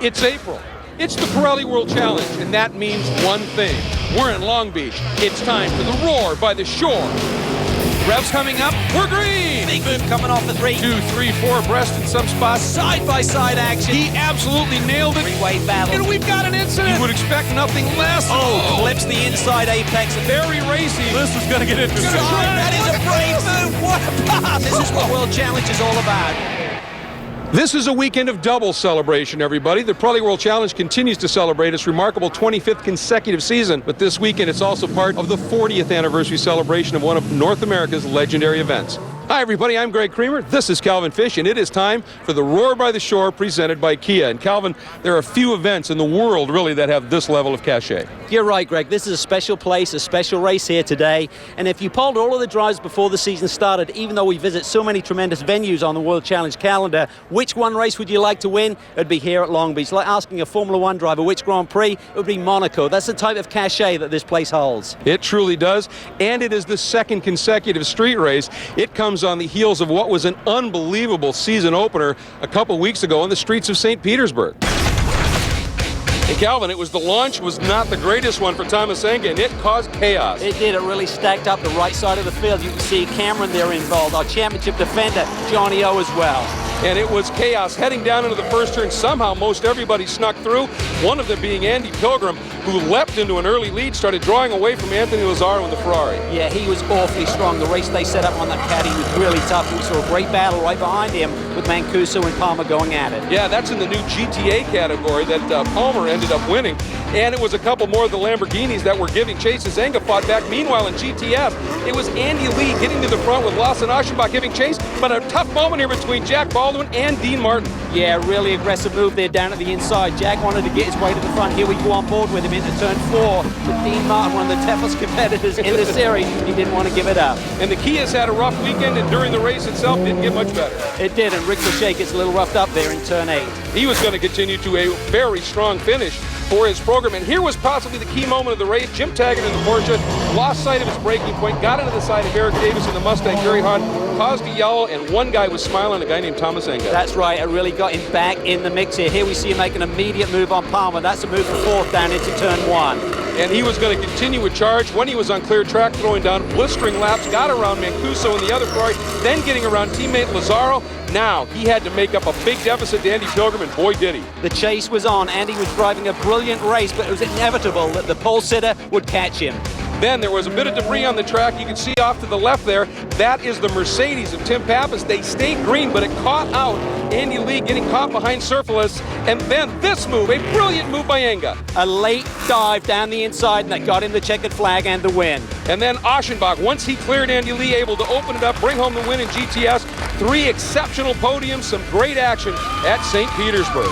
It's April. It's the Pirelli World Challenge, and that means one thing. We're in Long Beach. It's time for the Roar by the Shore. Revs coming up. We're green. Big move coming off the 3. 2, 3, 4 abreast in some spots. Side-by-side action. He absolutely nailed it. Three-way battle. And we've got an incident. You would expect nothing less. Clips the inside apex. Very racy. This is going to get interesting. That is a brave move. What a pass. This is what World Challenge is all about. This is a weekend of double celebration, everybody. The Pirelli World Challenge continues to celebrate its remarkable 25th consecutive season, but this weekend it's also part of the 40th anniversary celebration of one of North America's legendary events. Hi, everybody. I'm Greg Creamer. This is Calvin Fish, and it is time for the Roar by the Shore presented by Kia. And Calvin, there are few events in the world, really, that have this level of cachet. You're right, Greg. This is a special place, a special race here today. And if you polled all of the drivers before the season started, even though we visit so many tremendous venues on the World Challenge calendar, which one race would you like to win? It'd be here at Long Beach. Like asking a Formula One driver which Grand Prix, it would be Monaco. That's the type of cachet that this place holds. It truly does. And it is the second consecutive street race. It comes on the heels of what was an unbelievable season opener a couple weeks ago on the streets of St. Petersburg. Hey, Calvin, the launch was not the greatest one for Thomas Enga, and it caused chaos. It did. It really stacked up the right side of the field. You can see Cameron there involved, our championship defender, Johnny O as well. And it was chaos heading down into the first turn. Somehow most everybody snuck through, one of them being Andy Pilgrim, who leapt into an early lead, started drawing away from Anthony Lazzaro in the Ferrari. Yeah, he was awfully strong. The race they set up on that caddy was really tough. We saw a great battle right behind him with Mancuso and Palmer going at it. Yeah, that's in the new GTA category that Palmer ended up winning. And it was a couple more of the Lamborghinis that were giving chase as Enga fought back. Meanwhile, in GTS, it was Andy Lee getting to the front with Lawson Aschenbach giving chase, but a tough moment here between Jack Baldwin and Dean Martin. Yeah, really aggressive move there down at the inside. Jack wanted to get his way to the front. Here we go on board with him into turn 4. With Dean Martin, one of the toughest competitors in the series, he didn't want to give it up. And the Kias had a rough weekend, and during the race itself, didn't get much better. It did, and Rick Lachey gets a little roughed up there in turn 8. He was going to continue to a very strong finish for his program. And here was possibly the key moment of the race. Jim Taggart in the Porsche lost sight of his braking point, got into the side of Eric Davis in the Mustang very hard, caused a yellow, and one guy was smiling, a guy named Thomas Enga. That's right. It really got him back in the mix here. Here we see him make an immediate move on Palmer. That's a move for 4th down into turn 1. And he was going to continue a charge when he was on clear track, throwing down blistering laps, got around Mancuso and the other Ferrari, then getting around teammate Lazzaro. Now he had to make up a big deficit to Andy Pilgrim, and boy did he. The chase was on. Andy was driving a brilliant race, but it was inevitable that the pole sitter would catch him. Then there was a bit of debris on the track. You can see off to the left there. That is the Mercedes of Tim Pappas. They stayed green, but it caught out Andy Lee getting caught behind Surfalis. And then this move, a brilliant move by Enga. A late dive down the inside, and that got him the checkered flag and the win. And then Aschenbach, once he cleared Andy Lee, able to open it up, bring home the win in GTS. 3 exceptional podiums, some great action at St. Petersburg.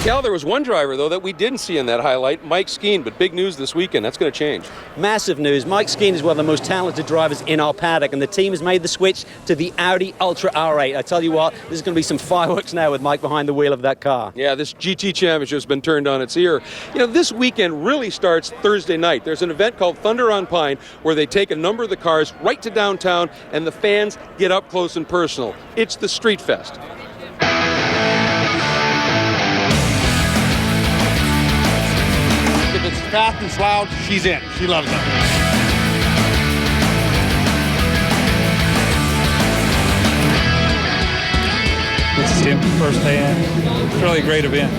Cal, there was one driver, though, that we didn't see in that highlight, Mike Skeen, but big news this weekend. That's going to change. Massive news. Mike Skeen is one of the most talented drivers in our paddock, and the team has made the switch to the Audi Ultra R8. I tell you what, there's going to be some fireworks now with Mike behind the wheel of that car. Yeah, this GT Championship has been turned on its ear. You know, this weekend really starts Thursday night. There's an event called Thunder on Pine where they take a number of the cars right to downtown, and the fans get up close and personal. It's the Street Fest. If it's fast and loud, she's in. She loves it. This is him firsthand. It's really a great event.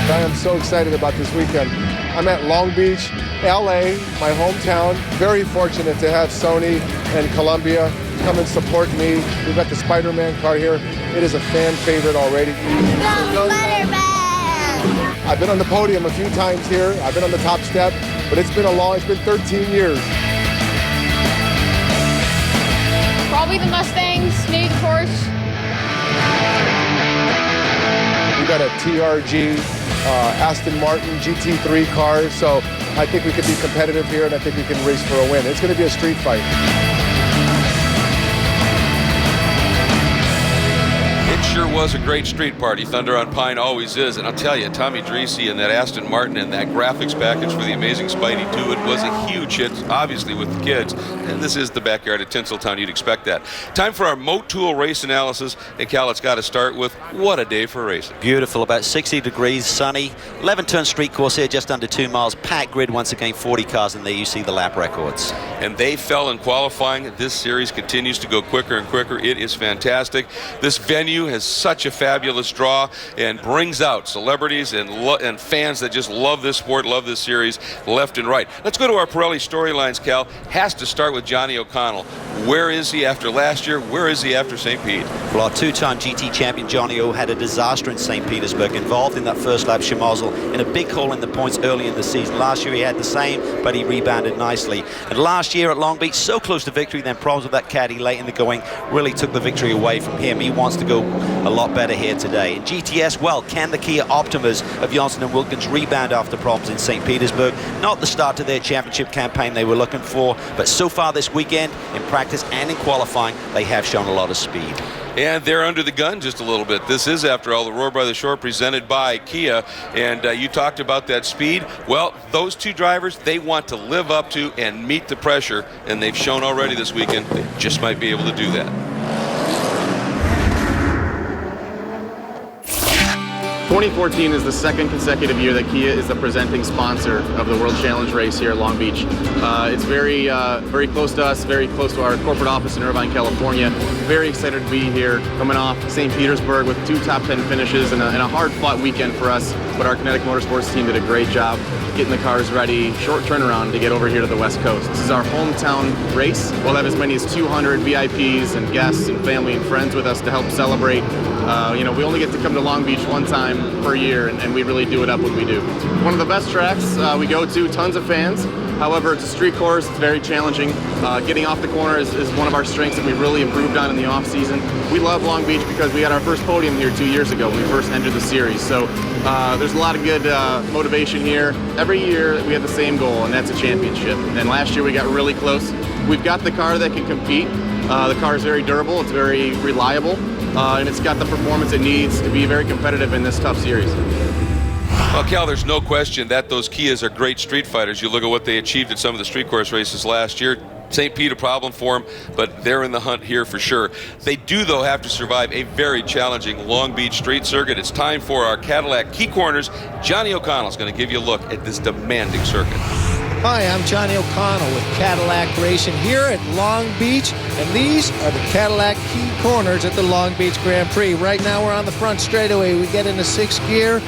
I am so excited about this weekend. I'm at Long Beach, LA, my hometown. Very fortunate to have Sony and Columbia come and support me. We've got the Spider-Man car here. It is a fan favorite already. Go Spider-Man! I've been on the podium a few times here. I've been on the top step, but it's been 13 years. Probably the Mustangs, maybe the Porsche. We got a TRG, Aston Martin GT3 car, so I think we could be competitive here, and I think we can race for a win. It's going to be a street fight. It sure was a great street party. Thunder on Pine always is. And I'll tell you, Tommy Dreese and that Aston Martin and that graphics package for the Amazing Spidey 2, it was a huge hit, obviously, with the kids. And this is the backyard at Tinseltown. You'd expect that. Time for our Motul race analysis. And Cal, it's got to start with what a day for racing. Beautiful, about 60 degrees, sunny. 11-turn street course here, just under 2 miles. Packed grid once again, 40 cars, and there you see the lap records. And they fell in qualifying. This series continues to go quicker and quicker. It is fantastic. This venue has such a fabulous draw and brings out celebrities and fans that just love this sport, love this series, left and right. Let's go to our Pirelli storylines, Cal. Has to start with Johnny O'Connell. Where is he after last year? Where is he after St. Pete? Well, our two-time GT champion Johnny O had a disaster in St. Petersburg, involved in that first lap Schmozzle in a big hole in the points early in the season. Last year he had the same, but he rebounded nicely. And last year at Long Beach, so close to victory, then problems with that caddy late in the going really took the victory away from him. He wants to go a lot better here today. In GTS, well, can the Kia Optimas of Johnson and Wilkins rebound after problems in St. Petersburg? Not the start to their championship campaign they were looking for, but so far this weekend, in practice and in qualifying, they have shown a lot of speed. And they're under the gun just a little bit. This is, after all, the Roar by the Shore presented by Kia. And you talked about that speed. Well, those two drivers, they want to live up to and meet the pressure. And they've shown already this weekend they just might be able to do that. 2014 is the second consecutive year that Kia is the presenting sponsor of the World Challenge race here at Long Beach. It's very close to us, very close to our corporate office in Irvine, California. Very excited to be here, coming off St. Petersburg with 2 top 10 finishes and a hard-fought weekend for us. But our Kinetic Motorsports team did a great job getting the cars ready, short turnaround to get over here to the West Coast. This is our hometown race. We'll have as many as 200 VIPs and guests and family and friends with us to help celebrate. We only get to come to Long Beach one time per year, and we really do it up when we do. One of the best tracks we go to, tons of fans. However, it's a street course, it's very challenging. Getting off the corner is one of our strengths that we've really improved on in the off season. We love Long Beach because we had our first podium here 2 years ago when we first entered the series. So there's a lot of good motivation here. Every year we have the same goal, and that's a championship. And last year we got really close. We've got the car that can compete. The car is very durable, it's very reliable, and it's got the performance it needs to be very competitive in this tough series. Well, Cal, there's no question that those Kias are great street fighters. You look at what they achieved at some of the street course races last year. St. Pete, a problem for them, but they're in the hunt here for sure. They do, though, have to survive a very challenging Long Beach street circuit. It's time for our Cadillac Key Corners. Johnny O'Connell's going to give you a look at this demanding circuit. Hi, I'm Johnny O'Connell with Cadillac Racing here at Long Beach, and these are the Cadillac Key Corners at the Long Beach Grand Prix. Right now we're on the front straightaway. We get into 6th gear,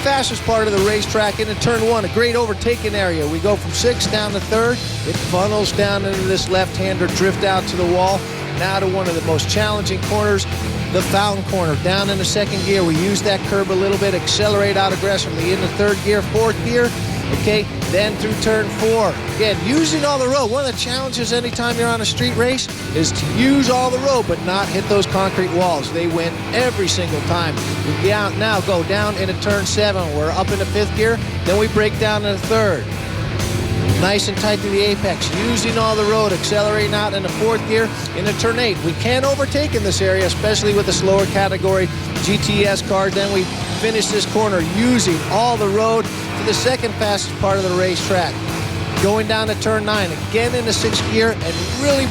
fastest part of the racetrack into turn 1, a great overtaking area. We go from 6th down to 3rd. It funnels down into this left-hander, drift out to the wall. Now to one of the most challenging corners, the fountain corner, down into 2nd gear. We use that curb a little bit, accelerate out aggressively into 3rd gear, 4th gear. Okay, then through turn 4. Again, using all the road. One of the challenges anytime you're on a street race is to use all the road but not hit those concrete walls. They win every single time. We now go down into turn 7. We're up into 5th gear. Then we break down into 3rd. Nice and tight to the apex, using all the road, accelerating out into 4th gear, into turn 8. We can overtake in this area, especially with the slower category GTS cars. Then we finish this corner using all the road to the 2nd fastest part of the racetrack. Going down to turn 9, again into 6th gear, and really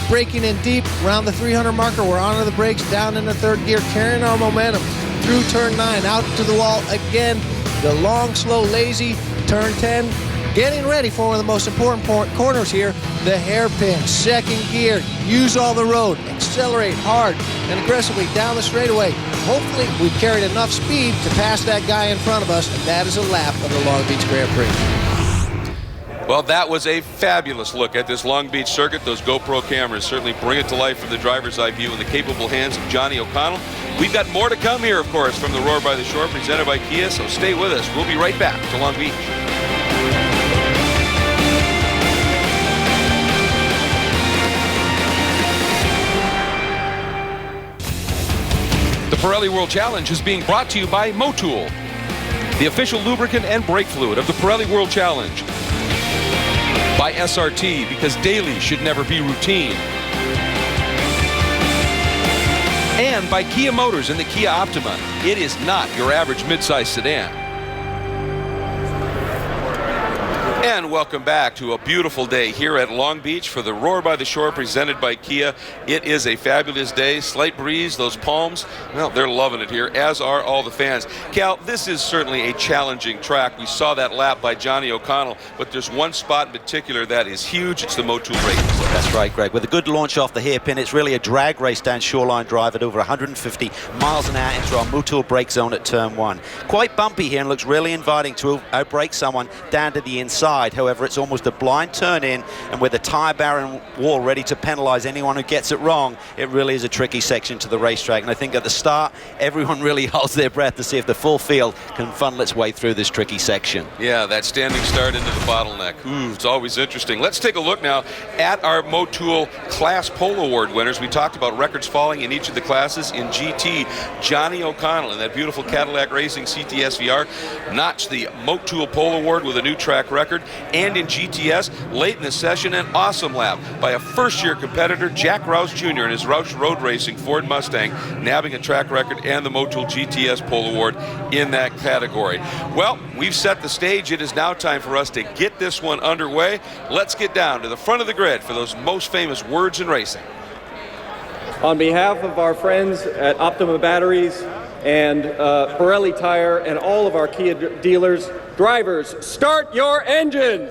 braking in deep around the 300 marker. We're onto the brakes, down into 3rd gear, carrying our momentum through turn 9, out to the wall again. The long, slow, lazy, turn 10. Getting ready for one of the most important corners here, the hairpin. 2nd gear, use all the road, accelerate hard and aggressively down the straightaway. Hopefully we've carried enough speed to pass that guy in front of us, and that is a lap of the Long Beach Grand Prix. Well, that was a fabulous look at this Long Beach circuit. Those GoPro cameras certainly bring it to life from the driver's eye view in the capable hands of Johnny O'Connell. We've got more to come here, of course, from the Roar by the Shore presented by Kia, so stay with us. We'll be right back to Long Beach. The Pirelli World Challenge is being brought to you by Motul, the official lubricant and brake fluid of the Pirelli World Challenge. By SRT, because daily should never be routine. And by Kia Motors in the Kia Optima. It is not your average midsize sedan. And welcome back to a beautiful day here at Long Beach for the Roar by the Shore presented by Kia. It is a fabulous day. Slight breeze, those palms, well, they're loving it here, as are all the fans. Cal, this is certainly a challenging track. We saw that lap by Johnny O'Connell, but there's one spot in particular that is huge. It's the Motul race. That's right, Greg. With a good launch off the hairpin, it's really a drag race down Shoreline Drive at over 150 miles an hour into our Motul brake zone at turn 1. Quite bumpy here and looks really inviting to outbrake someone down to the inside. However, it's almost a blind turn in, and with a tyre barrier wall ready to penalise anyone who gets it wrong, it really is a tricky section to the racetrack. And I think at the start, everyone really holds their breath to see if the full field can funnel its way through this tricky section. Yeah, that standing start into the bottleneck. Ooh, it's always interesting. Let's take a look now at our Motul Class Pole Award winners. We talked about records falling in each of the classes. In GT, Johnny O'Connell in that beautiful Cadillac Racing CTS VR notched the Motul Pole Award with a new track record. And in GTS, late in the session, an awesome lap by a first-year competitor, Jack Rouse Jr. in his Roush Road Racing Ford Mustang, nabbing a track record and the Motul GTS Pole Award in that category. Well, we've set the stage. It is now time for us to get this one underway. Let's get down to the front of the grid for those most famous words in racing. On behalf of our friends at Optima Batteries and Pirelli Tire and all of our Kia dealers, drivers, start your engines!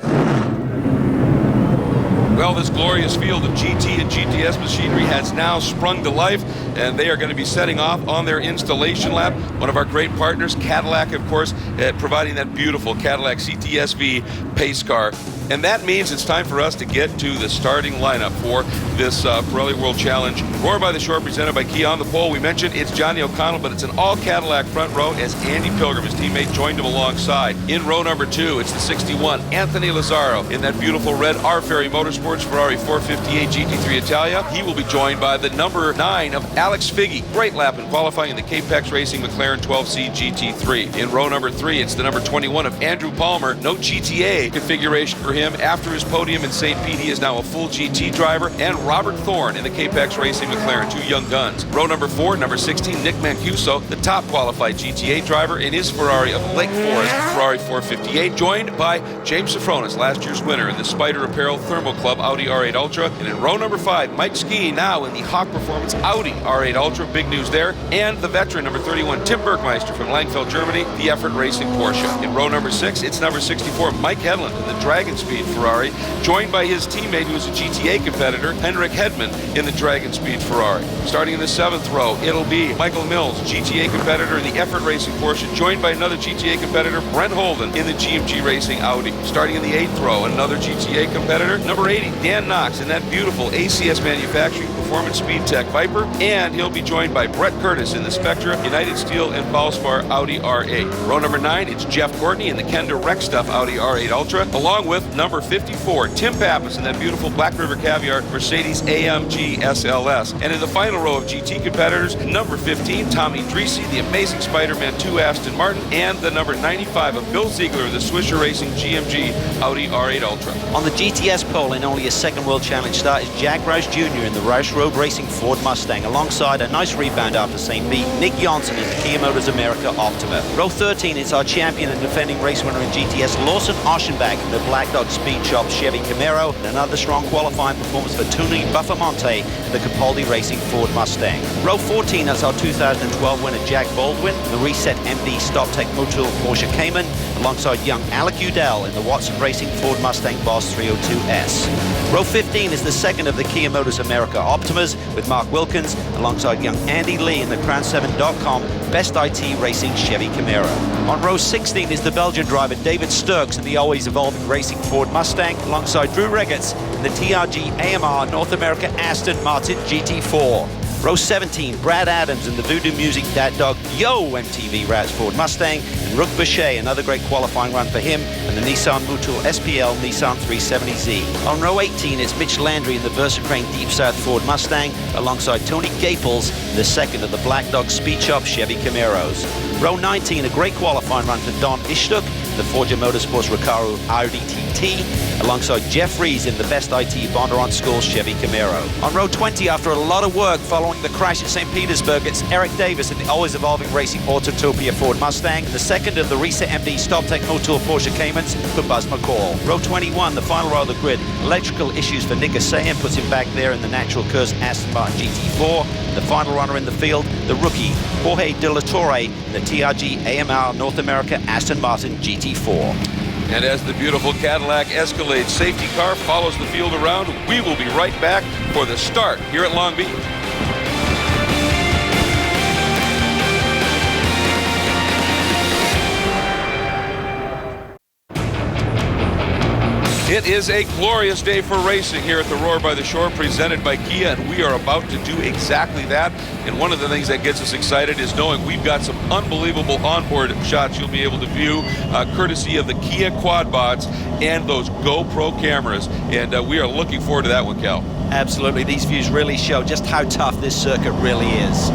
Well, this glorious field of GT and GTS machinery has now sprung to life, and they are going to be setting off on their installation lap. One of our great partners, Cadillac, of course, providing that beautiful Cadillac CTS-V pace car. And that means it's time for us to get to the starting lineup for this Pirelli World Challenge Roar by the Shore presented by Kia. On the pole, we mentioned it's Johnny O'Connell, but it's an all-Cadillac front row as Andy Pilgrim, his teammate, joined him alongside. In row number 2, it's the 61, Anthony Lazzaro, in that beautiful red R Ferry Motorsports Ferrari 458 GT3 Italia. He will be joined by the number 9 of Alex Figge. Great lap in qualifying in the Capex Racing McLaren 12C GT3. In row number 3, it's the number 21 of Andrew Palmer. No GTA configuration for him. After his podium in St. Pete, he is now a full GT driver. And Robert Thorne in the Capex Racing McLaren, 2 young guns. Row number 4, number 16, Nick Mancuso, the top qualified GTA driver in his Ferrari of Lake Forest Ferrari 458, joined by James Safronis, last year's winner in the Spider Apparel Thermal Club Audi R8 Ultra. And in row number 5, Mike Skeen, now in the Hawk Performance Audi R8 Ultra. Big news there. And the veteran, number 31, Tim Bergmeister from Langfeld, Germany, the Effort Racing Porsche. In row number 6, it's number 64, Mike Hedlund in the Dragon Speed Ferrari, joined by his teammate who is a GTA competitor, Henrik Hedman, in the Dragon Speed Ferrari. Starting in the 7th row, it'll be Michael Mills, GTA competitor in the Effort Racing Porsche, joined by another GTA competitor, Brent Holden, in the GMG Racing Audi. Starting in the 8th row, another GTA competitor, number 80, Dan Knox, in that beautiful ACS Manufacturing Performance Speed Tech Viper, and he'll be joined by Brett Curtis in the Spectra, United Steel and Valspar Audi R8. Row number 9, it's Jeff Courtney in the Kenda Rexstuff Audi R8 Ultra, along with number 54, Tim Pappas in that beautiful Black River Caviar Mercedes AMG SLS. And in the final row of GT competitors, number 15, Tommy Dreesy, the Amazing Spider-Man 2 Aston Martin, and the number 95 of Bill Ziegler, the Swisher Racing GMG Audi R8 Ultra. On the GTS pole in only a second World Challenge start is Jack Rouse Jr. in the Roush Road Racing Ford Mustang, alongside a nice rebound after St. Pete, Nick Johnson in the Kia Motors America Optima. Row 13 is our champion and defending race winner in GTS, Lawson Oschenbach in the Black Dog Speed Shop Chevy Camaro, and another strong qualifying performance for Tony Buffamonte in the Capaldi Racing Ford Mustang. Row 14 is our 2012 winner Jack Baldwin, the Reset MD StopTech Motul Porsche Cayman, alongside young Alec Udell in the Watson Racing Ford Mustang Boss 302S. Row 15 is the second of the Kia Motors America Optimas with Mark Wilkins, alongside young Andy Lee in the Crown7.com Best IT Racing Chevy Camaro. On row 16 is the Belgian driver David Sturks in the always evolving Racing Ford Mustang, alongside Drew Regetz in the TRG AMR North America Aston Martin GT4. Row 17, Brad Adams in the Voodoo Music Dad Dog Yo MTV Rats Ford Mustang, and Rook Boucher, another great qualifying run for him, and the Nissan Motul SPL Nissan 370Z. On row 18, it's Mitch Landry in the Versacrane Deep South Ford Mustang, alongside Tony Gaples in the second of the Black Dog Speed Shop Chevy Camaros. Row 19, a great qualifying run for Don Ishtuk the Forger Motorsports Recaro Audi TT, alongside Jeff Rees in the Best IT Bondurant School Chevy Camaro. On row 20, after a lot of work following the crash at St. Petersburg, it's Eric Davis in the always evolving racing Autotopia Ford Mustang, the second of the Reset MD StopTech Motul Porsche Caymans for Buzz McCall. Row 21, the final row of the grid, electrical issues for Nick Asayan puts him back there in the natural curse Aston Martin GT4. The final runner in the field, the rookie Jorge De La Torre, the TRG AMR North America Aston Martin GT4. And as the beautiful Cadillac Escalade safety car follows the field around, we will be right back for the start here at Long Beach. It is a glorious day for racing here at the Roar by the Shore, presented by Kia, and we are about to do exactly that. And one of the things that gets us excited is knowing we've got some unbelievable onboard shots you'll be able to view, courtesy of the Kia Quadbots and those GoPro cameras. And we are looking forward to that one, Cal. Absolutely, these views really show just how tough this circuit really is.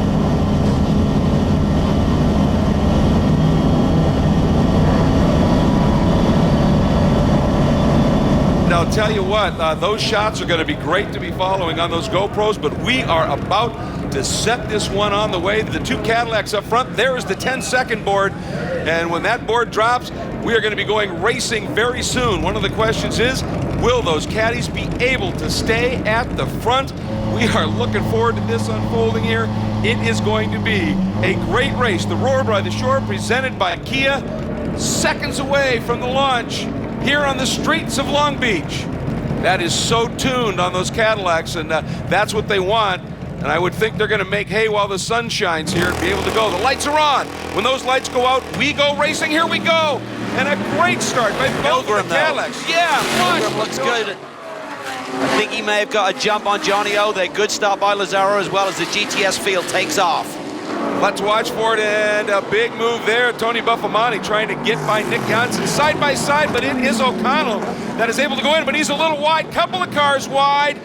I'll tell you what, those shots are going to be great to be following on those GoPros, but we are about to set this one on the way. The two Cadillacs up front, there is the 10-second board, and when that board drops, we are going to be going racing very soon. One of the questions is, will those caddies be able to stay at the front? We are looking forward to this unfolding here. It is going to be a great race. The Roar by the Shore, presented by Kia, seconds away from the launch here on the streets of Long Beach. That is so tuned on those Cadillacs, and that's what they want. And I would think they're going to make hay while the sun shines here and be able to go. The lights are on. When those lights go out, we go racing. Here we go. And a great start by both of the Cadillacs. Yeah, Pilgrim looks good. I think he may have got a jump on Johnny O. There, good start by Lazaro, as well as the GTS field takes off. Let's watch for it, and a big move there. Tony Buffamani trying to get by Nick Johnson side by side, but it is O'Connell that is able to go in, but he's a little wide, couple of cars wide.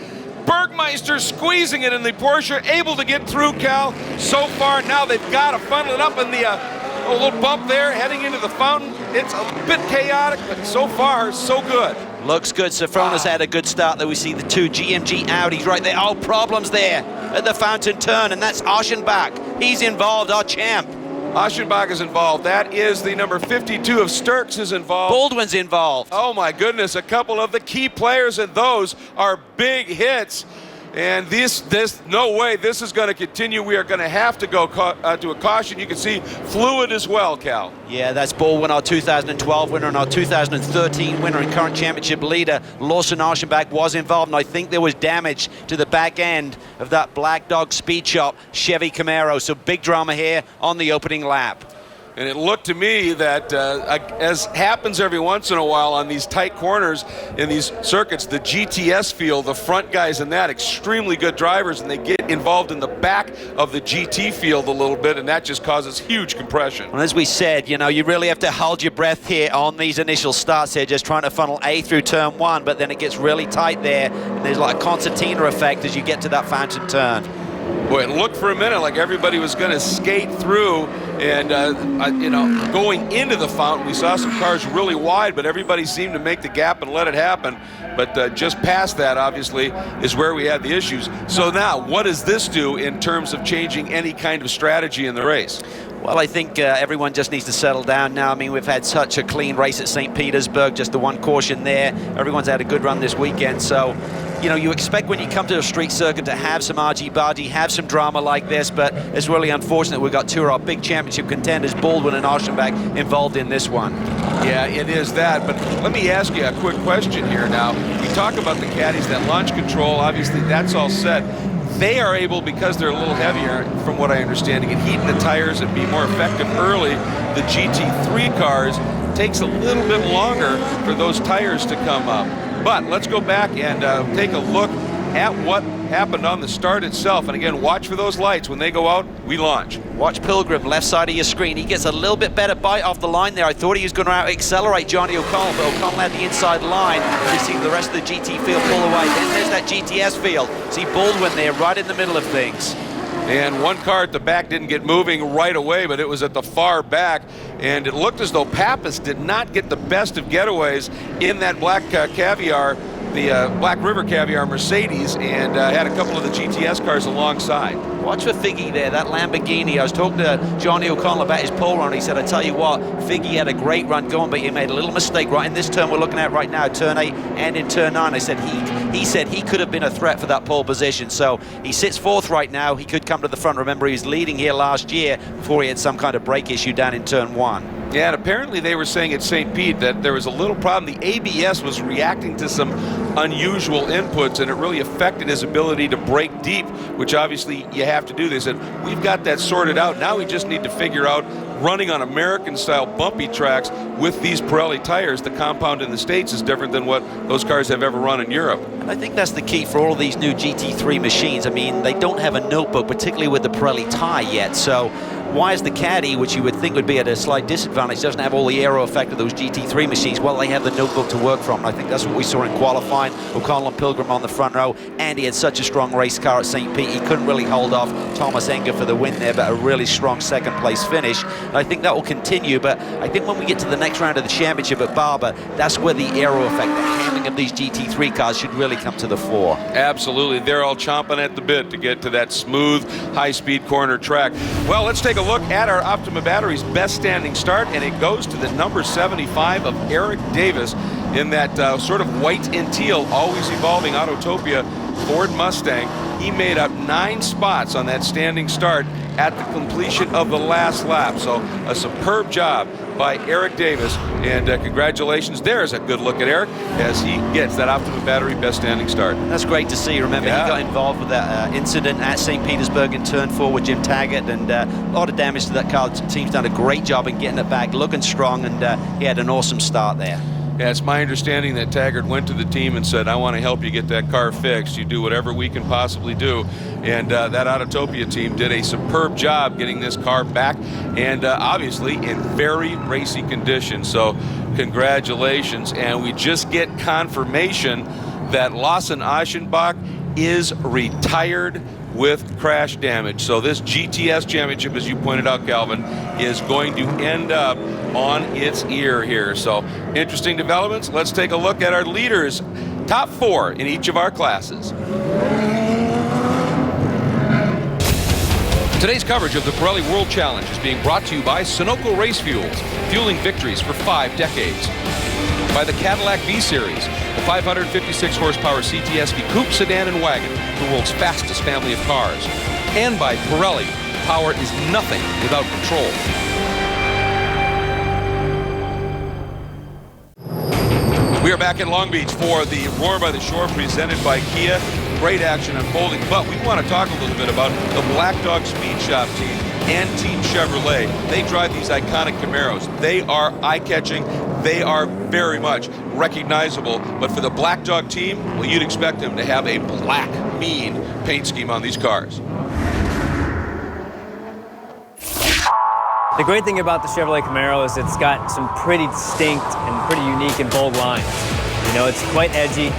Bergmeister squeezing it in the Porsche, able to get through, Cal. So far now they've got to funnel it up in the a little bump there, heading into the fountain. It's a bit chaotic, but so far, so good. Looks good. Safrona's had a good start there. We see the two GMG Audis right there. Oh, problems there at the fountain turn, and that's Aschenbach. He's involved, our champ. Aschenbach is involved. That is the number 52 of Sturks is involved. Baldwin's involved. Oh my goodness, a couple of the key players, and those are big hits. And this no way this is going to continue. We are going to have to go to a caution. You can see fluid as well, Cal. Yeah, that's Baldwin, our 2012 winner, and our 2013 winner and current championship leader. Lawson Aschenbach was involved, and I think there was damage to the back end of that Black Dog Speed Shop Chevy Camaro. So big drama here on the opening lap. And it looked to me that, as happens every once in a while on these tight corners in these circuits, the GTS field, the front guys in that, extremely good drivers, and they get involved in the back of the GT field a little bit, and that just causes huge compression. And as we said, you know, you really have to hold your breath here on these initial starts here, just trying to funnel A through turn one, but then it gets really tight there, and there's like a concertina effect as you get to that fountain turn. Boy, it looked for a minute like everybody was going to skate through, and you know, going into the fountain, we saw some cars really wide, but everybody seemed to make the gap and let it happen. But just past that, obviously, is where we had the issues. So now, what does this do in terms of changing any kind of strategy in the race? Well, I think everyone just needs to settle down now. I mean, we've had such a clean race at St. Petersburg, just the one caution there. Everyone's had a good run this weekend, so you know, you expect when you come to a street circuit to have some argy-bargy, have some drama like this, but it's really unfortunate we've got two of our big championship contenders, Baldwin and Aschenbach, involved in this one. Yeah, it is that, but let me ask you a quick question here now. We talk about the caddies, that launch control, obviously that's all set. They are able, because they're a little heavier, from what I understand, to get heat in the tires and be more effective early. The GT3 cars takes a little bit longer for those tires to come up. But let's go back and take a look at what happened on the start itself. And again, watch for those lights. When they go out, we launch. Watch Pilgrim, left side of your screen. He gets a little bit better bite off the line there. I thought he was going to out-accelerate Johnny O'Connell, but O'Connell had the inside line. You see the rest of the GT field pull away. Then there's that GTS field. See Baldwin there right in the middle of things. And one car at the back didn't get moving right away, but it was at the far back. And it looked as though Pappas did not get the best of getaways in that Black Caviar, the Black River Caviar Mercedes, and had a couple of the GTS cars alongside. Watch for Figgy there, that Lamborghini. I was talking to Johnny O'Connell about his pole run. He said, I tell you what, Figgy had a great run going, but he made a little mistake right in this turn we're looking at right now, turn 8 and in turn 9. I said he said he could have been a threat for that pole position. So he sits fourth right now. He could come to the front. Remember, he was leading here last year before he had some kind of brake issue down in turn 1. Yeah, and apparently they were saying at St. Pete that there was a little problem. The ABS was reacting to some unusual inputs, and it really affected his ability to brake deep, which obviously you have to do. They said, we've got that sorted out. Now we just need to figure out running on American-style bumpy tracks with these Pirelli tires. The compound in the States is different than what those cars have ever run in Europe. And I think that's the key for all of these new GT3 machines. I mean, they don't have a notebook, particularly with the Pirelli tie yet. So why is the Caddy, which you would think would be at a slight disadvantage, doesn't have all the aero effect of those GT3 machines? Well, they have the notebook to work from. And I think that's what we saw in qualifying. O'Connell and Pilgrim on the front row. Andy had such a strong race car at St. Pete. He couldn't really hold off Thomas Enger for the win there, but a really strong second place finish. And I think that will continue, but I think when we get to the next round of the championship at Barber, that's where the aero effect, the handling of these GT3 cars should really come to the fore. Absolutely. They're all chomping at the bit to get to that smooth, high-speed corner track. Well, let's take a look at our Optima Batteries best standing start, and it goes to the number 75 of Eric Davis in that sort of white and teal, always evolving Autotopia Ford Mustang. He made up 9 spots on that standing start at the completion of the last lap. So a superb job by Eric Davis, and congratulations. There's a good look at Eric as he gets that Optima Battery best standing start. That's great to see. Remember, he got involved with that incident at St. Petersburg in turn 4 with Jim Taggart, and a lot of damage to that car. The team's done a great job in getting it back, looking strong, and he had an awesome start there. Yeah, it's my understanding that Taggart went to the team and said, I want to help you get that car fixed. You do whatever we can possibly do. And that Autotopia team did a superb job getting this car back, and obviously in very racy condition. So congratulations. And we just get confirmation that Lawson Aschenbach is retired with crash damage. So this GTS championship, as you pointed out, Calvin, is going to end up on its ear here. So interesting developments. Let's take a look at our leaders, top 4 in each of our classes. Today's coverage of the Pirelli World Challenge is being brought to you by Sunoco Race Fuels, fueling victories for 5 decades. By the Cadillac V-Series, the 556 horsepower CTS-V coupe, sedan, and wagon, the world's fastest family of cars. And by Pirelli, power is nothing without control. We are back in Long Beach for the Roar by the Shore presented by Kia. Great action unfolding, but we want to talk a little bit about the Black Dog Speed Shop team and Team Chevrolet. They drive these iconic Camaros. They are eye-catching. They are very much recognizable. But for the Black Dog team, well, you'd expect them to have a black, mean paint scheme on these cars. The great thing about the Chevrolet Camaro is it's got some pretty distinct and pretty unique and bold lines. You know, it's quite edgy.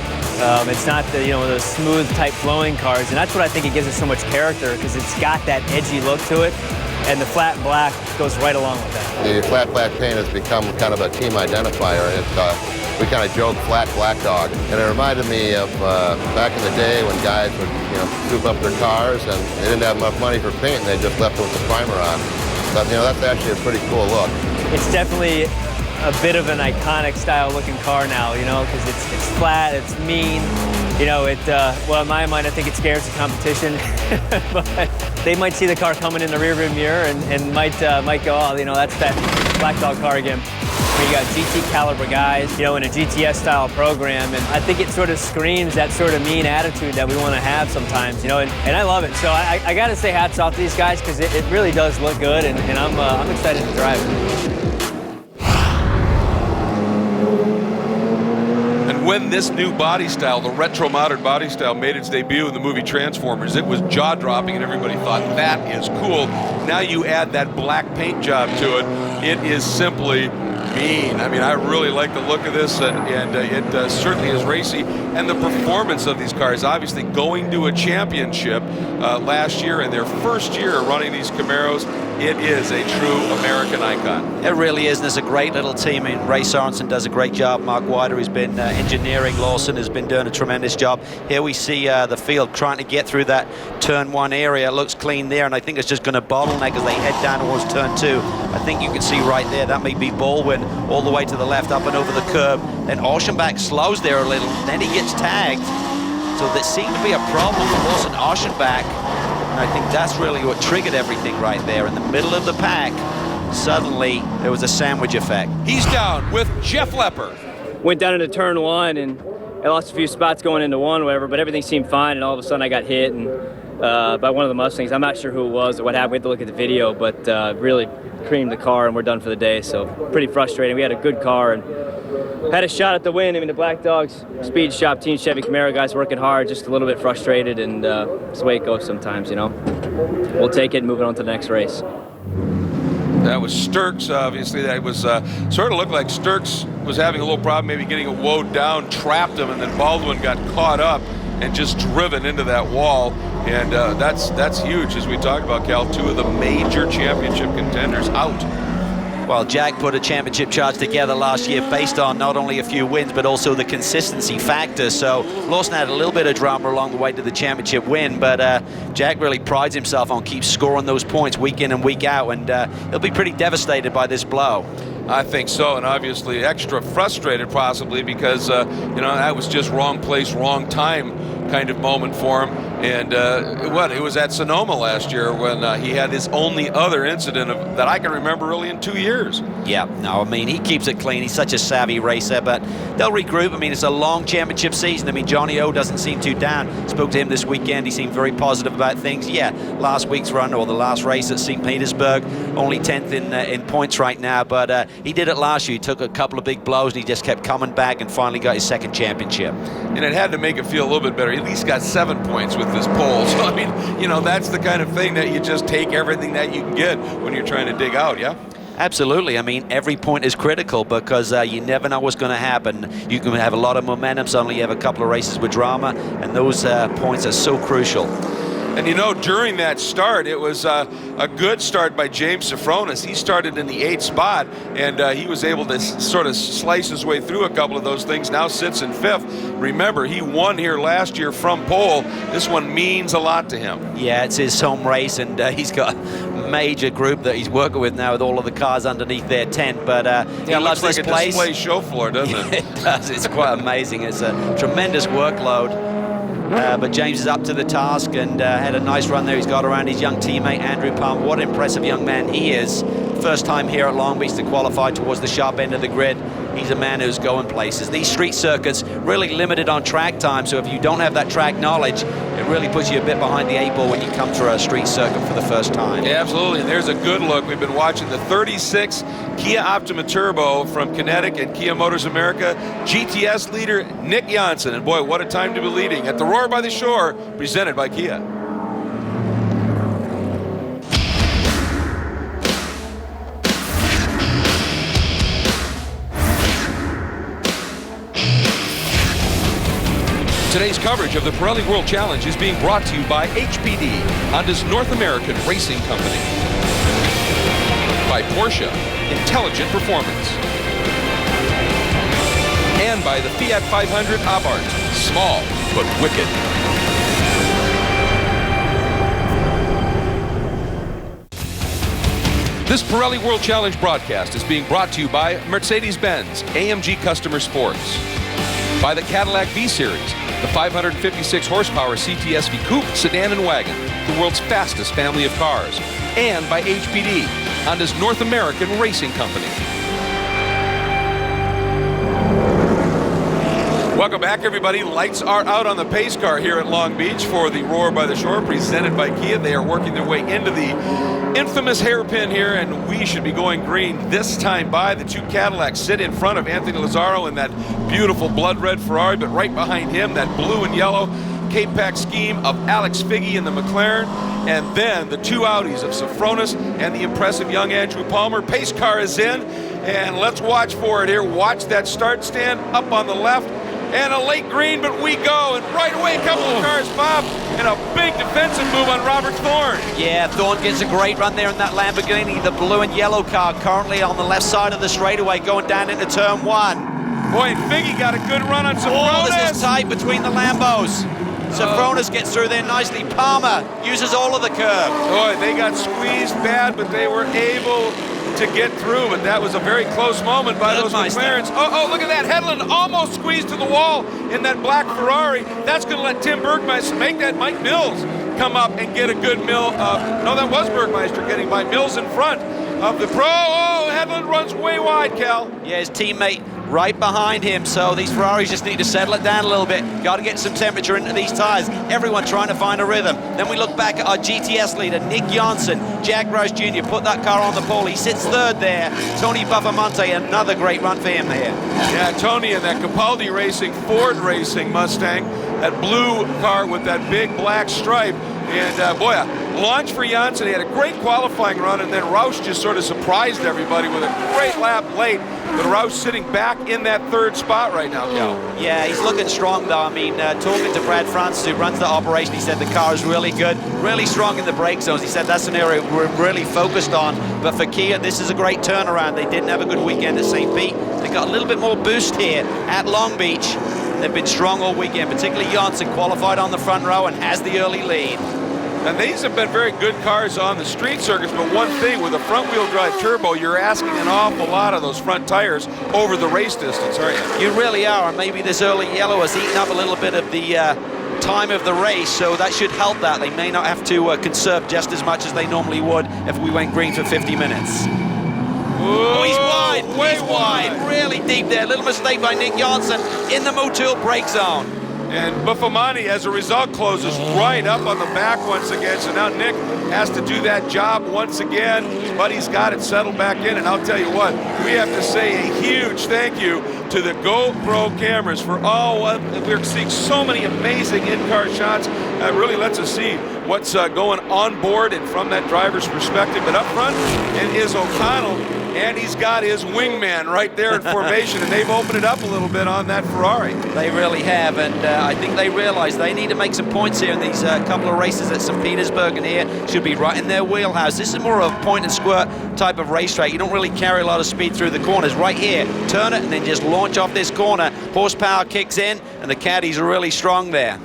It's not the, the smooth type flowing cars, and that's what I think it gives it so much character, because it's got that edgy look to it, and the flat black goes right along with that. The flat black paint has become kind of a team identifier. We kind of joke flat black dog, and it reminded me of back in the day when guys would soup up their cars and they didn't have enough money for paint and they just left it with the primer on. But that's actually a pretty cool look. It's definitely a bit of an iconic style looking car now, because it's flat, it's mean. Well, in my mind, I think it scares the competition. But they might see the car coming in the rearview mirror and might go, oh, that's that Black Dog car again. You got GT caliber guys, in a GTS style program, and I think it sort of screams that sort of mean attitude that we want to have sometimes, and I love it. So I got to say hats off to these guys, because it really does look good, and I'm excited to drive it. When this new body style, the retro modern body style, made its debut in the movie Transformers, it was jaw-dropping and everybody thought, that is cool. Now you add that black paint job to it, it is simply mean. I mean, I really like the look of this, and it certainly is racy. And the performance of these cars, obviously going to a championship last year in their first year running these Camaros, it is a true American icon. It really is, and it's a great little team. I mean, Ray Sorensen does a great job. Mark Wider has been engineering. Lawson has been doing a tremendous job. Here we see the field trying to get through that turn 1 area. It looks clean there, and I think it's just going to bottleneck as they head down towards turn 2. I think you can see right there, that may be Baldwin all the way to the left, up and over the curb. Then Oschenbach slows there a little, then he gets tagged. So there seemed to be a problem with Lawson Oschenbach. And I think that's really what triggered everything right there. In the middle of the pack, suddenly there was a sandwich effect. He's down with Jeff Lepper. Went down into turn 1 and I lost a few spots going into 1, whatever, but everything seemed fine, and all of a sudden I got hit and by one of the Mustangs. I'm not sure who it was or what happened. We had to look at the video, but really creamed the car and we're done for the day. So pretty frustrating. We had a good car and had a shot at the win. I mean, the Black Dogs Speed Shop Team Chevy Camaro guys working hard, just a little bit frustrated, and it's the way it goes sometimes, you know. We'll take it and move it on to the next race. That was Sturks, obviously. That was sort of looked like Sturks was having a little problem, maybe getting a woe down, trapped him, and then Baldwin got caught up and just driven into that wall. And that's huge, as we talked about, Cal. 2 of the major championship contenders out. Well, Jack put a championship charge together last year based on not only a few wins, but also the consistency factor. So Lawson had a little bit of drama along the way to the championship win, but Jack really prides himself on keep scoring those points week in and week out, and he'll be pretty devastated by this blow. I think so, and obviously extra frustrated possibly because, you know, that was just wrong place, wrong time kind of moment for him. And it was at Sonoma last year when he had his only other incident that I can remember really in 2 years. Yeah, no, I mean, he keeps it clean. He's such a savvy racer, but they'll regroup. I mean, it's a long championship season. I mean, Johnny O doesn't seem too down. Spoke to him this weekend. He seemed very positive about things. Yeah, last week's run, or the last race at St. Petersburg, only 10th in points right now, but he did it last year. He took a couple of big blows, and he just kept coming back and finally got his second championship. And it had to make it feel a little bit better. He at least got 7 points with this pole. So, I mean, you know, that's the kind of thing that you just take everything that you can get when you're trying to dig out, yeah? Absolutely. I mean, every point is critical because you never know what's going to happen. You can have a lot of momentum. Suddenly you have a couple of races with drama, and those points are so crucial. And you know, during that start, it was a good start by James Sofronis. He started in the 8th spot, and he was able to sort of slice his way through a couple of those things. Now sits in 5th. Remember, he won here last year from pole. This one means a lot to him. Yeah, it's his home race, and he's got a major group that he's working with now with all of the cars underneath their tent. But he loves this place. It looks like a display show floor, doesn't it? It does. It's quite amazing. It's a tremendous workload. But James is up to the task and had a nice run there. He's got around his young teammate, Andrew Palmer. What an impressive young man he is. First time here at Long Beach to qualify towards the sharp end of the grid. He's a man who's going places. These street circuits really limited on track time, so if you don't have that track knowledge, it really puts you a bit behind the 8 ball when you come through a street circuit for the first time. Yeah, absolutely, and there's a good look. We've been watching the 36 Kia Optima Turbo from Kinetic and Kia Motors America. GTS leader Nick Janssen, and boy, what a time to be leading at the Roar by the Shore, presented by Kia. Today's coverage of the Pirelli World Challenge is being brought to you by HPD, Honda's North American Racing Company. By Porsche, Intelligent Performance. And by the Fiat 500 Abarth, small but wicked. This Pirelli World Challenge broadcast is being brought to you by Mercedes-Benz AMG Customer Sports. By the Cadillac V-Series, the 556 horsepower CTSV Coupe, sedan, and wagon, the world's fastest family of cars. And by HPD, Honda's North American Racing Company. Welcome back, everybody. Lights are out on the pace car here at Long Beach for the Roar by the Shore, presented by Kia. They are working their way into the infamous hairpin here, and we should be going green this time by. The 2 Cadillacs sit in front of Anthony Lazzaro in that beautiful blood red Ferrari, but right behind him, that blue and yellow Cape Pack scheme of Alex Figge in the McLaren, and then the 2 Audis of Sofronis and the impressive young Andrew Palmer. Pace car is in, And let's watch for it here. Watch that start stand up on the left. And a late green, but we go. And right away, a couple of cars, Bob, and a big defensive move on Robert Thorne. Yeah, Thorne gets a great run there in that Lamborghini. The blue and yellow car currently on the left side of the straightaway going down into turn 1. Boy, and Figgy got a good run on Sofronis. Oh, this is tight between the Lambos. Sofronis gets through there nicely. Palmer uses all of the curb. Boy, they got squeezed bad, but they were able to get through, but that was a very close moment by those McLarens. Oh, look at that. Hedlund almost squeezed to the wall in that black Ferrari. That's going to let Tim Bergmeister make that Mike Mills come up and get a good no, that was Bergmeister getting by Mills in front of the pro. Oh, Hedlund runs way wide, Cal. Yeah, his teammate right behind him, so these Ferraris just need to settle it down a little bit. Got to get some temperature into these tires. Everyone trying to find a rhythm. Then we look back at our GTS leader, Nick Janssen. Jack Roush Jr. put that car on the pole. He sits third there. Tony Buffamonte, another great run for him there. Yeah, Tony in that Capaldi Racing, Ford Racing Mustang, that blue car with that big black stripe. And boy, a launch for Janssen. He had a great qualifying run, and then Roush just sort of surprised everybody with a great lap late. But Roush sitting back in that third spot right now, Cal. Yeah, he's looking strong, though. I mean, talking to Brad Francis, who runs the operation, he said the car is really good, really strong in the brake zones. He said that's an area we're really focused on. But for Kia, this is a great turnaround. They didn't have a good weekend at St. Pete. They got a little bit more boost here at Long Beach. They've been strong all weekend, particularly Janssen qualified on the front row and has the early lead. And these have been very good cars on the street circuits, but one thing, with a front-wheel drive turbo, you're asking an awful lot of those front tires over the race distance, aren't you? You really are, and maybe this early yellow has eaten up a little bit of the time of the race, so that should help that. They may not have to conserve just as much as they normally would if we went green for 50 minutes. Whoa, he's wide, he's wide, really deep there. Little mistake by Nick Janssen in the Motul brake zone. And Buffamani, as a result, closes right up on the back once again. So now Nick has to do that job once again, but he's got it settled back in. And I'll tell you what, we have to say a huge thank you to the GoPro cameras for we're seeing so many amazing in-car shots. That really lets us see what's going on board and from that driver's perspective. But up front, it is O'Connell, and he's got his wingman right there in formation, and they've opened it up a little bit on that Ferrari. They really have, and I think they realize they need to make some points here in these couple of races at St. Petersburg, and here should be right in their wheelhouse. This is more of a point and squirt type of racetrack. You don't really carry a lot of speed through the corners. Right here, turn it and then just launch off this corner. Horsepower kicks in, and the caddies are really strong there.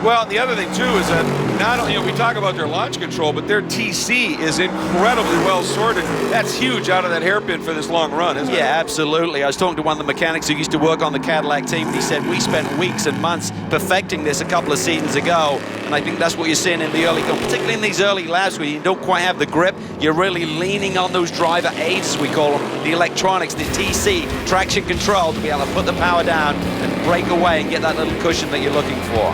Well, the other thing, too, is that not only, we talk about their launch control, but their TC is incredibly well sorted. That's huge out of that hairpin for this long run, isn't it? Yeah, absolutely. I was talking to one of the mechanics who used to work on the Cadillac team, and he said we spent weeks and months perfecting this a couple of seasons ago, and I think that's what you're seeing in the early, particularly in these early laps where you don't quite have the grip. You're really leaning on those driver aids, as we call them, the electronics, the TC, traction control, to be able to put the power down and break away and get that little cushion that you're looking for.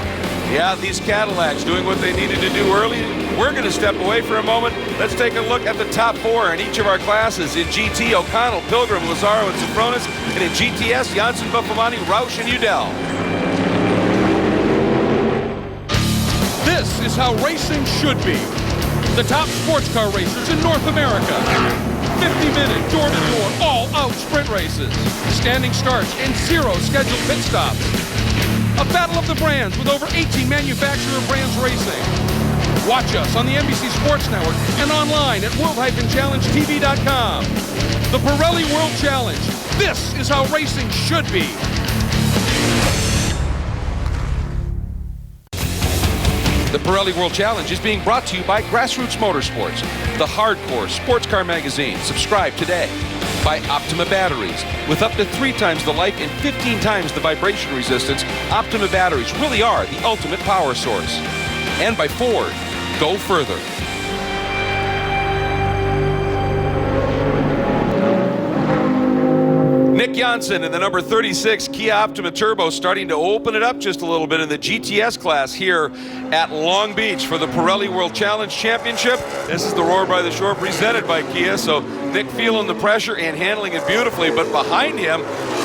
Yeah, these Cadillacs doing what they needed to do early. We're going to step away for a moment. Let's take a look at the top four in each of our classes. In GT, O'Connell, Pilgrim, Lazaro, and Sofronis. And in GTS, Janssen, Buffamani, Roush, and Udell. This is how racing should be. The top sports car racers in North America. 50-minute, door-to-door, all-out sprint races. Standing starts and 0 scheduled pit stops. A battle of the brands with over 18 manufacturer brands racing. Watch us on the NBC Sports Network and online at world-challengetv.com. The Pirelli World Challenge. This is how racing should be. The Pirelli World Challenge is being brought to you by Grassroots Motorsports, the hardcore sports car magazine. Subscribe today. By Optima Batteries. With up to 3 times the life and 15 times the vibration resistance, Optima Batteries really are the ultimate power source. And by Ford. Go further. Nick Janssen in the number 36 Kia Optima Turbo starting to open it up just a little bit in the GTS class here at Long Beach for the Pirelli World Challenge Championship. This is the Roar by the Shore presented by Kia, so Nick feeling the pressure and handling it beautifully, but behind him,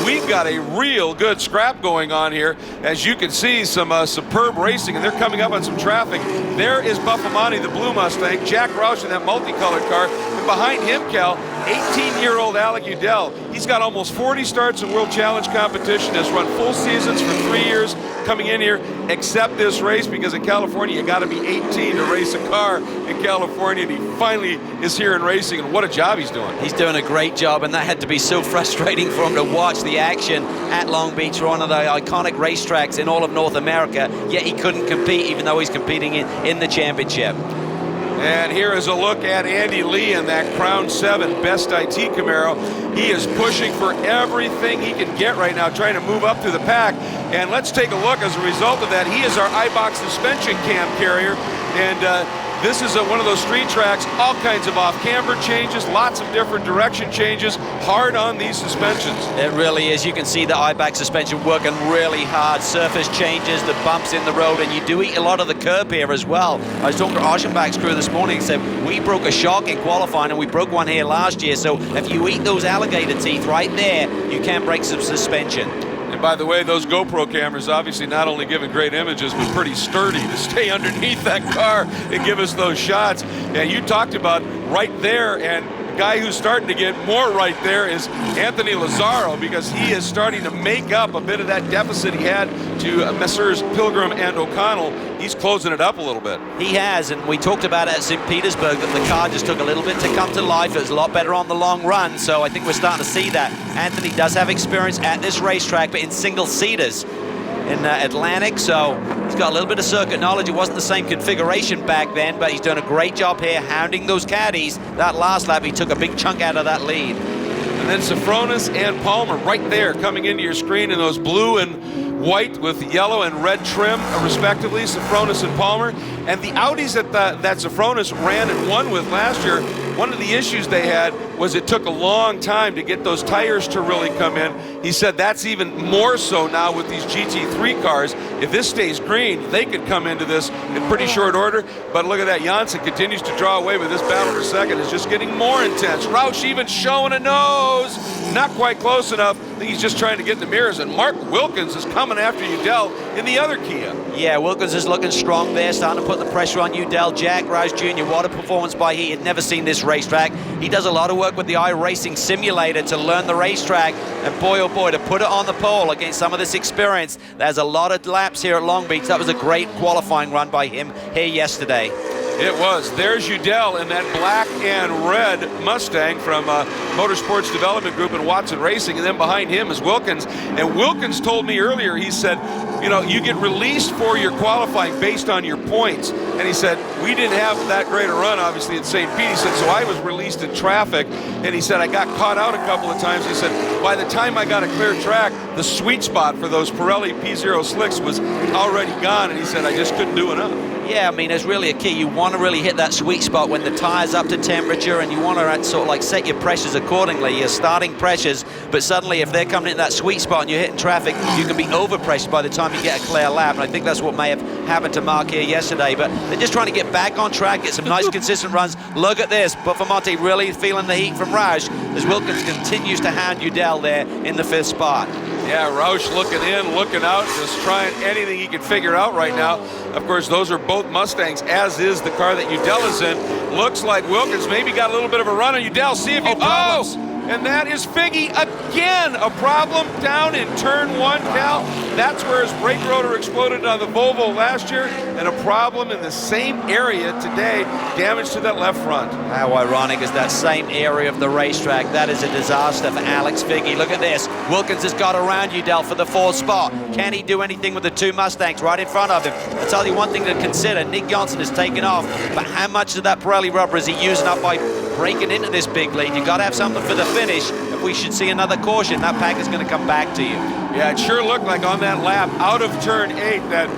we've got a real good scrap going on here. As you can see, some superb racing, and they're coming up on some traffic. There is Buffamani, the blue Mustang, Jack Roush in that multicolored car, and behind him, Cal, 18-year-old Alec Udell. He's got almost 40 starts in World Challenge competition, has run full seasons for 3 years coming in here, except this race, because in California you got to be 18 to race a car in California, and he finally is here in racing, and what a job he's doing. He's doing a great job, and that had to be so frustrating for him to watch the action at Long Beach, one of the iconic racetracks in all of North America, yet he couldn't compete even though he's competing in the championship. And here is a look at Andy Lee in that Crown 7 Best IT Camaro. He is pushing for everything he can get right now, trying to move up through the pack. And let's take a look as a result of that. He is our iBox suspension cam carrier. And this is one of those street tracks, all kinds of off-camber changes, lots of different direction changes, hard on these suspensions. It really is. You can see the iBox suspension working really hard. Surface changes, the bumps in the road, and you do eat a lot of the curb here as well. I was talking to Oceanback's crew this morning and said, we broke a shock in qualifying, and we broke one here last year, so if you eat those alligator teeth right there, you can break some suspension. And by the way, those GoPro cameras obviously not only giving great images, but pretty sturdy to stay underneath that car and give us those shots. And you talked about right there, and the guy who's starting to get more right there is Anthony Lazzaro, because he is starting to make up a bit of that deficit he had to Messrs. Pilgrim and O'Connell. He's closing it up a little bit. He has, and we talked about it at St. Petersburg, that the car just took a little bit to come to life. It was a lot better on the long run, so I think we're starting to see that. Anthony does have experience at this racetrack, but in single-seaters in Atlantic, so he's got a little bit of circuit knowledge. It wasn't the same configuration back then, but he's done a great job here hounding those caddies. That last lap, he took a big chunk out of that lead. And then Safronis and Palmer right there coming into your screen in those blue and white with yellow and red trim, respectively, Safronis and Palmer. And the Audis that Safronis ran and won with last year, one of the issues they had was it took a long time to get those tires to really come in. He said that's even more so now with these GT3 cars. If this stays green, they could come into this in pretty short order. But look at that, Janssen continues to draw away, but this battle for second is just getting more intense. Roush even showing a nose. Not quite close enough. I think he's just trying to get in the mirrors. And Mark Wilkins is coming after Udell in the other Kia. Yeah, Wilkins is looking strong there, starting to put the pressure on Udell. Jack Roush Jr., what a performance by he. Had never seen this racetrack. He does a lot of work with the iRacing simulator to learn the racetrack. And boy, oh boy, to put it on the pole against some of this experience. There's a lot of laps here at Long Beach. That was a great qualifying run by him here yesterday. It was. There's Udell in that black and red Mustang from Motorsports Development Group and Watson Racing, and then behind him is Wilkins. And Wilkins told me earlier, he said, you know, you get released for your qualifying based on your points. And he said, we didn't have that great a run, obviously, at St. Pete. He said, so I was released in traffic. And he said, I got caught out a couple of times. He said, by the time I got a clear track, the sweet spot for those Pirelli P0 slicks was already gone. And he said, I just couldn't do enough. Yeah, I mean, it's really a key. You want to really hit that sweet spot when the tire's up to temperature, and you want to sort of like set your pressures accordingly, your starting pressures. But suddenly, if they're coming into that sweet spot and you're hitting traffic, you can be overpressured by the time you get a clear lap. And I think that's what may have happened to Mark here yesterday. But they're just trying to get back on track, get some nice consistent runs. Look at this. Buffamante really feeling the heat from Roush as Wilkins continues to hound Udell there in the 5th spot. Yeah, Roush looking in, looking out, just trying anything he can figure out right now. Of course, those are both Mustangs, as is the car that Udell is in. Looks like Wilkins maybe got a little bit of a run on Udell. See if he... And that is Figgy again. A problem down in turn 1, Cal. That's where his brake rotor exploded on the Volvo last year, and a problem in the same area today. Damage to that left front. How ironic is that same area of the racetrack? That is a disaster for Alex Figgy. Look at this. Wilkins has got around Udell for the 4th spot. Can he do anything with the 2 Mustangs right in front of him? I'll tell you one thing to consider. Nick Johnson has taken off, but how much of that Pirelli rubber is he using up by breaking into this big lead? You got to have something for the finish. If we should see another caution, that pack is going to come back to you. Yeah, it sure looked like on that lap out of turn 8 that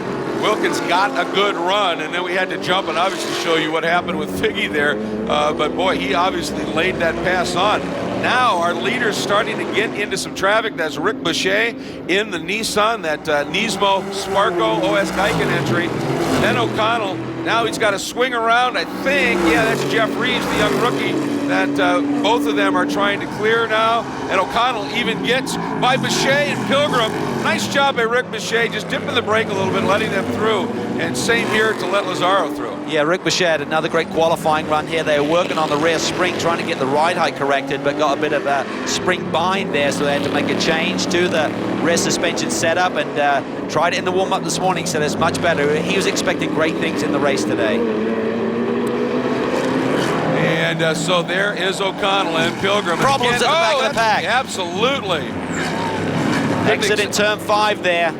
Wilkins got a good run, and then we had to jump and obviously show you what happened with Figgy there. But boy, he obviously laid that pass on. Now our leader's starting to get into some traffic. That's Rick Boucher in the Nissan, that Nismo Sparco OS Geiken entry. Then O'Connell. Now he's got to swing around, I think. Yeah, that's Jeff Reeves, the young rookie, that both of them are trying to clear now, and O'Connell even gets by Boucher and Pilgrim. Nice job by Rick Boucher, just dipping the brake a little bit, letting them through, and same here to let Lazzaro through. Yeah, Rick Boucher had another great qualifying run here. They were working on the rear spring, trying to get the ride height corrected, but got a bit of a spring bind there, so they had to make a change to the rear suspension setup, and tried it in the warm-up this morning, said it's much better. He was expecting great things in the race today. And so there is O'Connell and Pilgrim. Problems at the back of the pack. Absolutely. Exit in turn 5 there.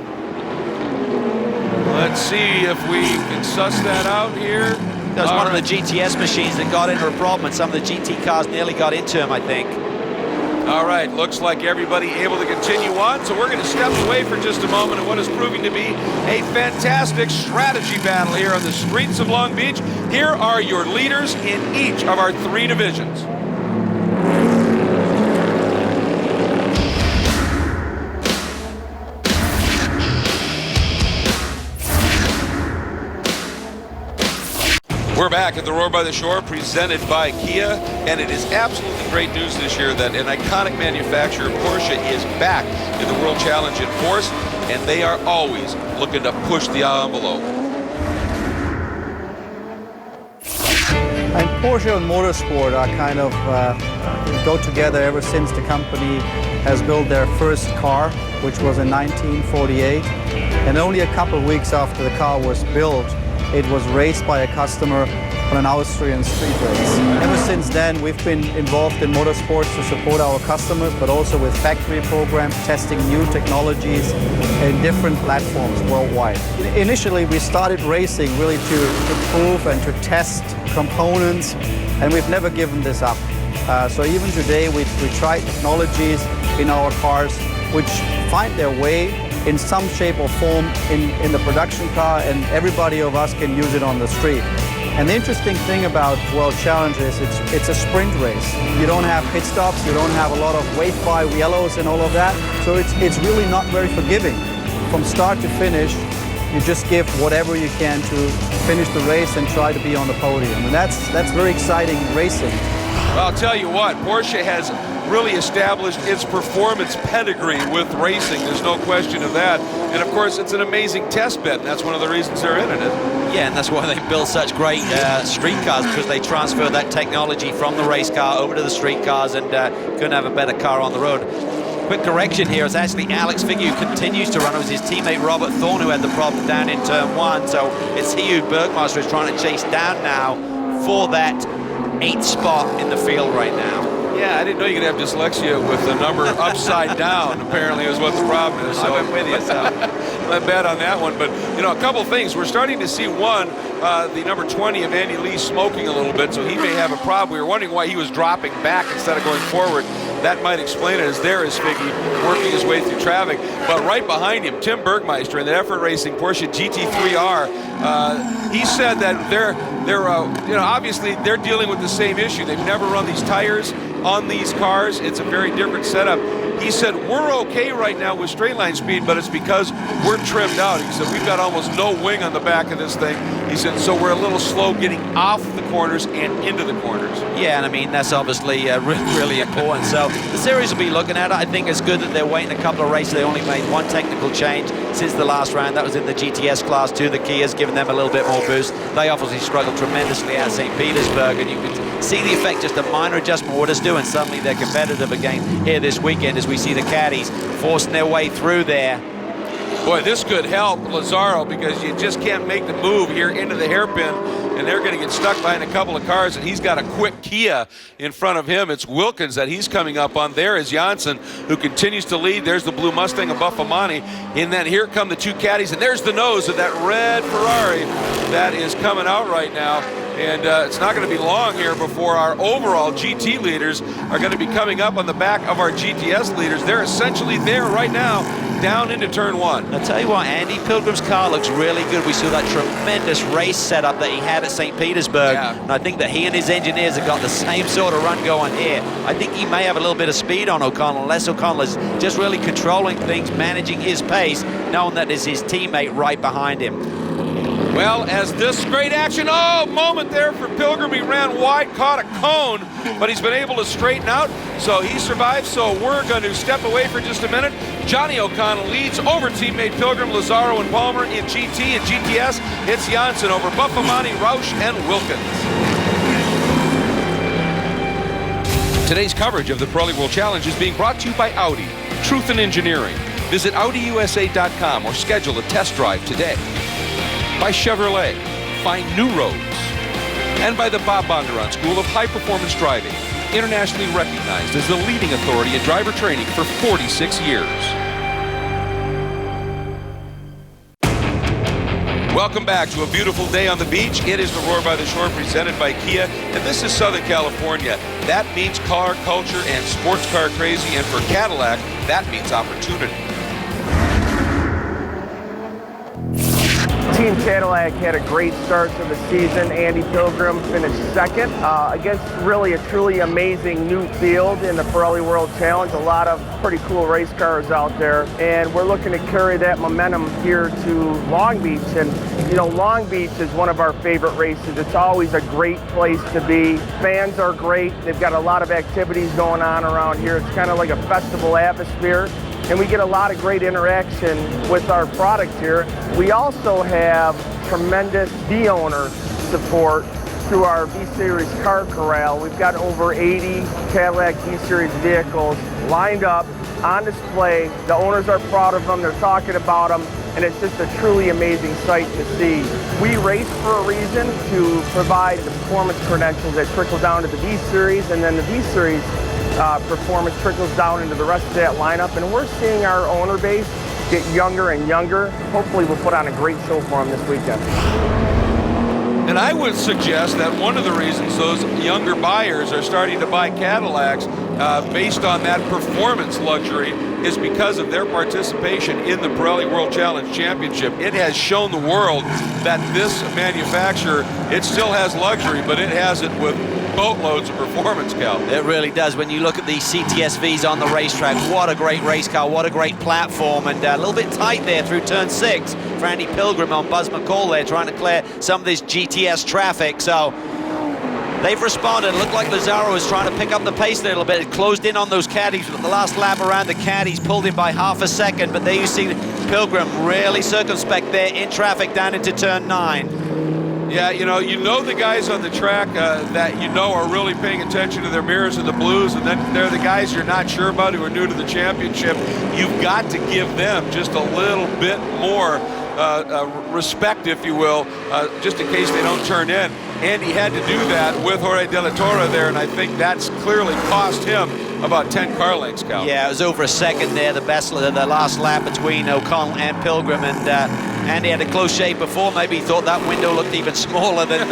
Let's see if we can suss that out here. That was one of the GTS machines that got into a problem, and some of the GT cars nearly got into him, I think. All right, looks like everybody able to continue on, so we're going to step away for just a moment in what is proving to be a fantastic strategy battle here on the streets of Long Beach. Here are your leaders in each of our 3 divisions. We're back at the Roar by the Shore, presented by Kia, and it is absolutely great news this year that an iconic manufacturer, Porsche, is back in the World Challenge in force, and they are always looking to push the envelope. And Porsche and motorsport are kind of go together ever since the company has built their first car, which was in 1948, and only a couple of weeks after the car was built, it was raced by a customer on an Austrian street race. Ever since then, we've been involved in motorsports to support our customers, but also with factory programs, testing new technologies in different platforms worldwide. Initially, we started racing really to prove and to test components, and we've never given this up. So even today, we try technologies in our cars which find their way in some shape or form in the production car, and everybody of us can use it on the street. And the interesting thing about World Challenge is it's a sprint race. You don't have pit stops, you don't have a lot of wait by yellows and all of that, so it's really not very forgiving. From start to finish, you just give whatever you can to finish the race and try to be on the podium, and that's very exciting racing. Well, I'll tell you what, Porsche has really established its performance pedigree with racing. There's no question of that. And of course, it's an amazing test bed, and that's one of the reasons they're in it, isn't it? Yeah, and that's why they built such great street cars, because they transfer that technology from the race car over to the street cars, and couldn't have a better car on the road. Quick correction here, it's actually Alex Figge who continues to run. It was his teammate Robert Thorne who had the problem down in turn 1, so it's he who Bergmaster is trying to chase down now for that 8th spot in the field right now. Yeah, I didn't know you could have dyslexia with the number upside down, apparently, is what the problem is. So I went with you, so. My bad on that one. But, you know, a couple things. We're starting to see, one, the number 20 of Andy Lee smoking a little bit, so he may have a problem. We were wondering why he was dropping back instead of going forward. That might explain it, as there is Figge working his way through traffic. But right behind him, Tim Bergmeister in the Effort Racing Porsche GT3R. He said that they're obviously they're dealing with the same issue. They've never run these tires on these cars. It's a very different setup. He said, we're okay right now with straight line speed, but it's because we're trimmed out. He said, we've got almost no wing on the back of this thing. He said, so we're a little slow getting off the corners and into the corners. Yeah, and I mean, that's obviously really important. So the series will be looking at it. I think it's good that they're waiting a couple of races. They only made one technical change since the last round. That was in the GTS class 2. The Kia's giving them a little bit more boost. They obviously struggled tremendously at St. Petersburg, and you can see the effect, just a minor adjustment what it's doing. Suddenly they're competitive again here this weekend as we see the caddies forcing their way through there. Boy, this could help Lazzaro, because you just can't make the move here into the hairpin, and they're going to get stuck behind a couple of cars, and he's got a quick Kia in front of him. It's Wilkins that he's coming up on. There is Janssen, who continues to lead. There's the blue Mustang of Buffamani, and then here come the 2 caddies, and there's the nose of that red Ferrari that is coming out right now. And it's not going to be long here before our overall GT leaders are going to be coming up on the back of our GTS leaders. They're essentially there right now, down into turn 1. I'll tell you what, Andy Pilgrim's car looks really good. We saw that tremendous race setup that he had at St. Petersburg. Yeah. And I think that he and his engineers have got the same sort of run going here. I think he may have a little bit of speed on O'Connell, unless O'Connell is just really controlling things, managing his pace, knowing that is his teammate right behind him. Well, as this great action, moment there for Pilgrim. He ran wide, caught a cone, but he's been able to straighten out, so he survived. So we're going to step away for just a minute. Johnny O'Connell leads over teammate Pilgrim, Lazaro, and Palmer in GT and GTS. It's Janssen over Buffamani, Roush, and Wilkins. Today's coverage of the Pirelli World Challenge is being brought to you by Audi, Truth in Engineering. Visit AudiUSA.com or schedule a test drive today. By Chevrolet, find new roads. And by the Bob Bondurant School of High Performance Driving, internationally recognized as the leading authority in driver training for 46 years. Welcome back to a beautiful day on the beach. It is the Roar by the Shore presented by Kia, and this is Southern California. That means car culture and sports car crazy, and for Cadillac, that means opportunity. Team Cadillac had a great start to the season. Andy Pilgrim finished second against really a truly amazing new field in the Pirelli World Challenge. A lot of pretty cool race cars out there, and we're looking to carry that momentum here to Long Beach. And you know, Long Beach is one of our favorite races. It's always a great place to be. Fans are great. They've got a lot of activities going on around here. It's kind of like a festival atmosphere, and we get a lot of great interaction with our product here. We also have tremendous V-owner support through our V-Series car corral. We've got over 80 Cadillac V-Series vehicles lined up on display. The owners are proud of them, they're talking about them, and it's just a truly amazing sight to see. We race for a reason, to provide the performance credentials that trickle down to the V-Series, and then the V-Series performance trickles down into the rest of that lineup, and we're seeing our owner base get younger and younger. Hopefully we'll put on a great show for them this weekend. And I would suggest that one of the reasons those younger buyers are starting to buy Cadillacs based on that performance luxury is because of their participation in the Pirelli World Challenge Championship. It has shown the world that this manufacturer, it still has luxury, but it has it with boatloads of performance, Cal. It really does. When you look at the CTSVs on the racetrack, what a great race car, what a great platform, and a little bit tight there through turn 6 for Andy Pilgrim on Buzz McCall there, trying to clear some of this GTS traffic. So they've responded. It looked like Lazaro was trying to pick up the pace a little bit. It closed in on those caddies, but the last lap around the caddies pulled him by half a second. But there you see Pilgrim really circumspect there in traffic down into turn 9. Yeah, you know the guys on the track that you know are really paying attention to their mirrors and the blues, and then they're the guys you're not sure about who are new to the championship. You've got to give them just a little bit more respect, if you will, just in case they don't turn in. And he had to do that with Jorge De La Torre there, and I think that's clearly cost him about 10 car lengths, Cal. Yeah, it was over a second there, the last lap between O'Connell and Pilgrim, and Andy had a close shave before. Maybe he thought that window looked even smaller than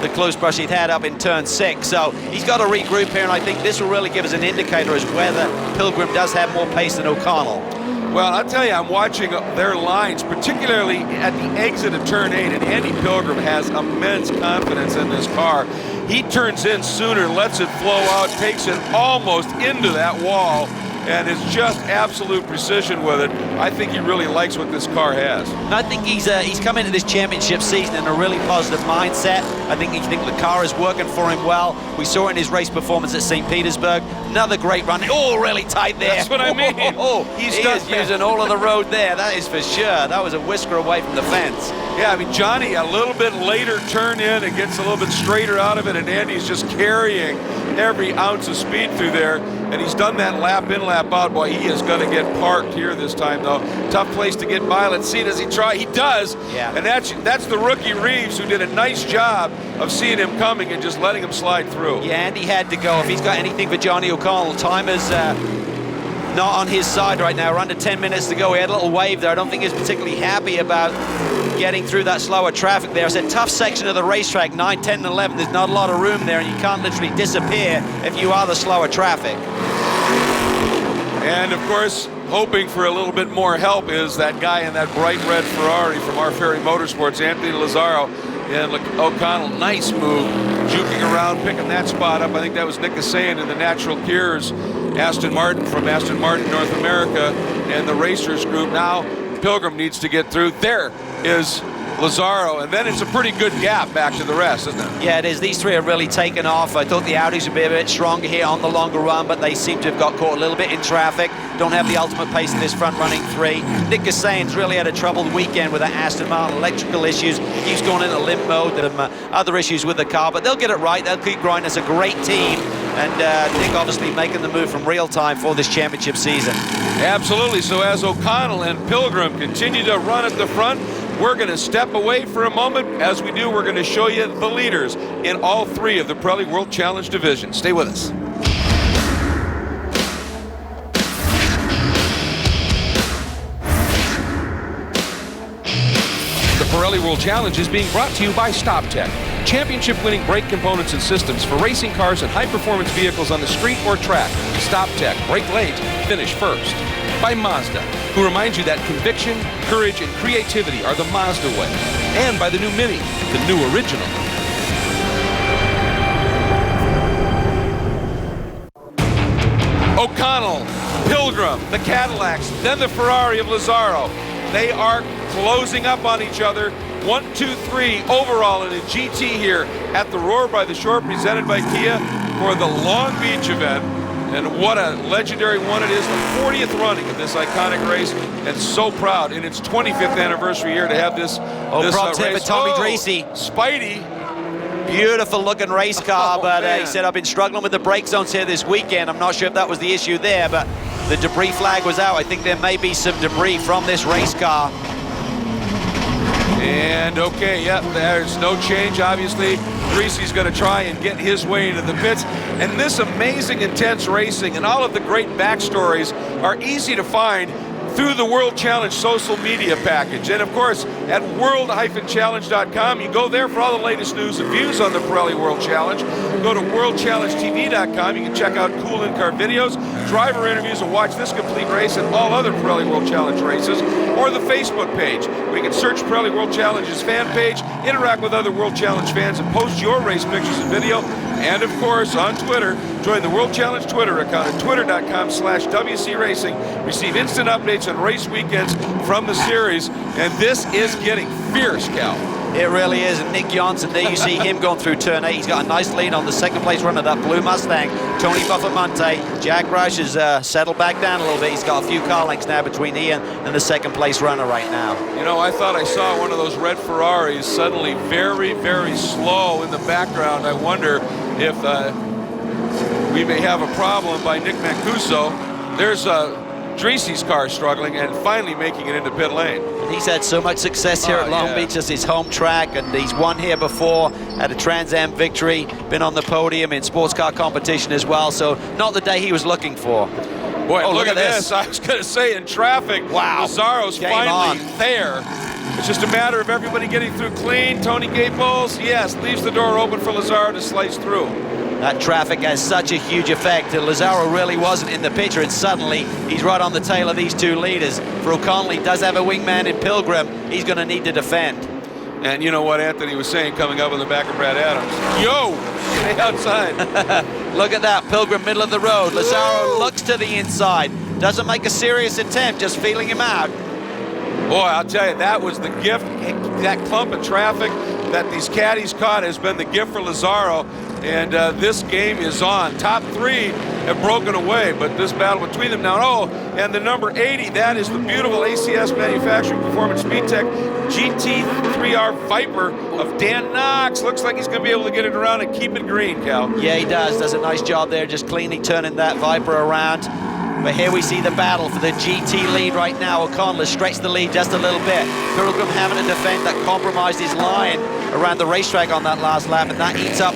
the close brush he'd had up in turn 6. So he's got to regroup here, and I think this will really give us an indicator as whether Pilgrim does have more pace than O'Connell. Well, I'll tell you, I'm watching their lines, particularly at the exit of turn 8, and Andy Pilgrim has immense confidence in this car. He turns in sooner, lets it flow out, takes it almost into that wall, and it's just absolute precision with it. I think he really likes what this car has. I think he's come into this championship season in a really positive mindset. I think the car is working for him well. We saw in his race performance at St. Petersburg. Another great run. Oh, really tight there. That's what I mean. He is using all of the road there. That is for sure. That was a whisker away from the fence. Yeah, I mean, Johnny, a little bit later turn in and gets a little bit straighter out of it, and Andy's just carrying every ounce of speed through there, and he's done that lap in, lap out. Boy, he is going to get parked here this time, though. Tough place to get by. Let's see, does he try? He does. Yeah. And that's the rookie Reeves, who did a nice job of seeing him coming and just letting him slide through. Yeah, Andy had to go. If he's got anything for Johnny O'Connell, time is not on his side right now. We're under 10 minutes to go. He had a little wave there. I don't think he's particularly happy about getting through that slower traffic there. It's a tough section of the racetrack, 9, 10, and 11. There's not a lot of room there, and you can't literally disappear if you are the slower traffic. And, of course, hoping for a little bit more help is that guy in that bright red Ferrari from Our Ferry Motorsports, Anthony Lazaro. And look, O'Connell, nice move, juking around, picking that spot up. I think that was Nick Kasayan in the Natural Gears, Aston Martin from Aston Martin North America, and the Racers group. Now Pilgrim needs to get through. There is Lazzaro, and then it's a pretty good gap back to the rest, isn't it? Yeah, it is. These three have really taken off. I thought the Audis would be a bit stronger here on the longer run, but they seem to have got caught a little bit in traffic. Don't have the ultimate pace in this front-running three. Nick Gassain's really had a troubled weekend with that Aston Martin, electrical issues. He's gone into limp mode, other issues with the car, but they'll get it right. They'll keep growing. It's a great team, and Nick obviously making the move from real time for this championship season. Absolutely. So as O'Connell and Pilgrim continue to run at the front, we're going to step away for a moment. As we do, we're going to show you the leaders in all three of the Pirelli World Challenge divisions. Stay with us. The Pirelli World Challenge is being brought to you by StopTech, championship-winning brake components and systems for racing cars and high-performance vehicles on the street or track. StopTech, brake late, finish first. By Mazda, who reminds you that conviction, courage, and creativity are the Mazda way. And by the new Mini, the new original. O'Connell, Pilgrim, the Cadillacs, then the Ferrari of Lazzaro. They are closing up on each other. 1, 2, 3 overall in a GT here at the Roar by the Shore, presented by Kia for the Long Beach event. And what a legendary one it is, the 40th running of this iconic race, and so proud in its 25th anniversary year to have this, props race. For Tommy Dreese. Spidey. Beautiful looking race car, but he said, I've been struggling with the brake zones here this weekend. I'm not sure if that was the issue there, but the debris flag was out. I think there may be some debris from this race car. And okay, yeah, there's no change. Obviously, Dreese's going to try and get his way into the pits. And this amazing, intense racing and all of the great backstories are easy to find through the World Challenge social media package. And of course, at world-challenge.com, you go there for all the latest news and views on the Pirelli World Challenge. Go to worldchallengetv.com. You can check out cool in-car videos, driver interviews, and watch this complete race and all other Pirelli World Challenge races, or the Facebook page, where you can search Pirelli World Challenge's fan page, interact with other World Challenge fans, and post your race pictures and video. And of course, on Twitter, join the World Challenge Twitter account at twitter.com/WC Racing. Receive instant updates on race weekends from the series. And this is getting fierce, Cal. It really is. And Nick Johnson, there you see him going through turn 8. He's got a nice lead on the second place runner, that blue Mustang, Tony Buffamonte. Jack Roush has settled back down a little bit. He's got a few car lengths now between Ian and the second place runner right now. You know, I thought I saw one of those red Ferraris suddenly very, very slow in the background. I wonder if we may have a problem by Nick Mancuso. There's Dreese's car struggling and finally making it into pit lane. He's had so much success here at Long Beach as his home track, and he's won here before, had a Trans Am victory, been on the podium in sports car competition as well, so not the day he was looking for. Boy, look at this. I was going to say, in traffic, wow. Lazzaro's finally there. It's just a matter of everybody getting through clean. Tony Gables, yes, leaves the door open for Lazzaro to slice through. That traffic has such a huge effect. Lazzaro really wasn't in the picture, and suddenly he's right on the tail of these two leaders. For O'Connell, he does have a wingman in Pilgrim. He's going to need to defend. And you know what Anthony was saying coming up on the back of Brad Adams? Yo, stay outside. Look at that, Pilgrim middle of the road. Lazzaro looks to the inside. Doesn't make a serious attempt, just feeling him out. Boy, I'll tell you, that was the gift. That clump of traffic that these caddies caught has been the gift for Lazzaro. And this game is on. Top three have broken away, but this battle between them now. Oh, and the number 80, that is the beautiful ACS Manufacturing Performance Speedtech GT3R Viper of Dan Knox. Looks like he's going to be able to get it around and keep it green, Cal. Yeah, he does. Does a nice job there, just cleanly turning that Viper around. But here we see the battle for the GT lead right now. O'Connell has stretched the lead just a little bit. Pilgrim having to defend that compromised his line around the racetrack on that last lap, and that eats up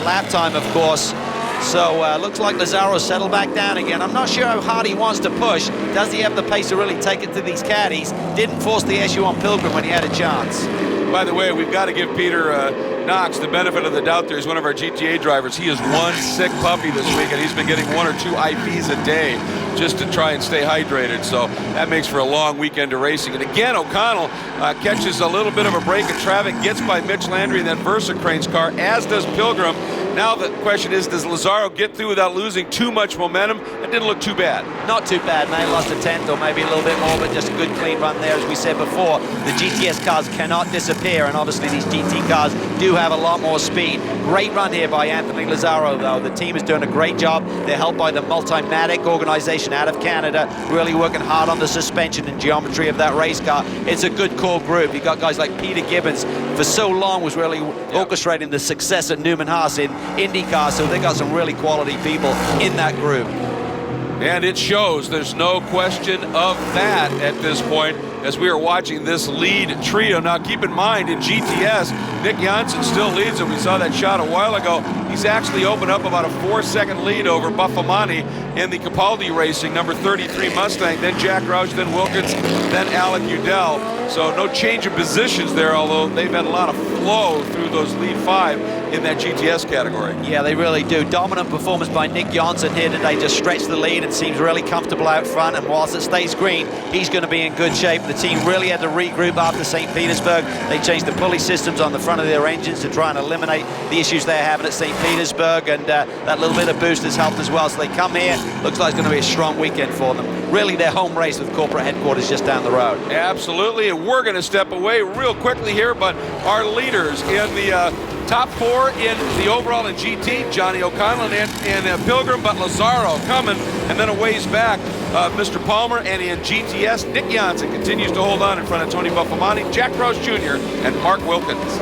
lap time, of course. So looks like Lazzaro settled back down again. I'm not sure how hard he wants to push. Does he have the pace to really take it to these caddies? Didn't force the issue on Pilgrim when he had a chance. By the way, we've got to give Peter Knox the benefit of the doubt there. He's one of our GTA drivers. He is one sick puppy this week, and he's been getting 1 or 2 IVs a day just to try and stay hydrated. So that makes for a long weekend of racing. And again, O'Connell catches a little bit of a break in traffic, gets by Mitch Landry and then Versa Crane's car, as does Pilgrim. Now the question is, does Lazaro get through without losing too much momentum? It didn't look too bad. Not too bad, man. Lost a tenth or maybe a little bit more, but just a good clean run there. As we said before, the GTS cars cannot disappear, and obviously these GT cars do have a lot more speed. Great run here by Anthony Lazaro, though. The team is doing a great job. They're helped by the Multimatic organization out of Canada, really working hard on the suspension and geometry of that race car. It's a good core group. You've got guys like Peter Gibbons, for so long was really orchestrating the success at Newman Haas in IndyCar, so they got some really quality people in that group. And it shows, there's no question of that at this point as we are watching this lead trio. Now keep in mind, in GTS, Nick Janssen still leads, and we saw that shot a while ago. He's actually opened up about a 4-second lead over Buffamani in the Capaldi Racing, number 33 Mustang, then Jack Roush, then Wilkins, then Alec Udell. So no change of positions there, although they've had a lot of flow through those lead 5 in that GTS category. Yeah, they really do. Dominant performance by Nick Janssen here today, just stretched the lead and seems really comfortable out front, and whilst it stays green, he's going to be in good shape. The team really had to regroup after St. Petersburg. They changed the pulley systems on the front of their engines to try and eliminate the issues they're having at St. Petersburg, and that little bit of boost has helped as well. So they come here, looks like it's going to be a strong weekend for them. Really their home race with corporate headquarters just down the road. Absolutely, and we're going to step away real quickly here, but our leaders in the top 4 in the overall in GT, Johnny O'Connell and Pilgrim, but Lazaro coming, and then a ways back, Mr. Palmer, and in GTS, Nick Janssen continues to hold on in front of Tony Buffamani, Jack Roush Jr., and Mark Wilkins.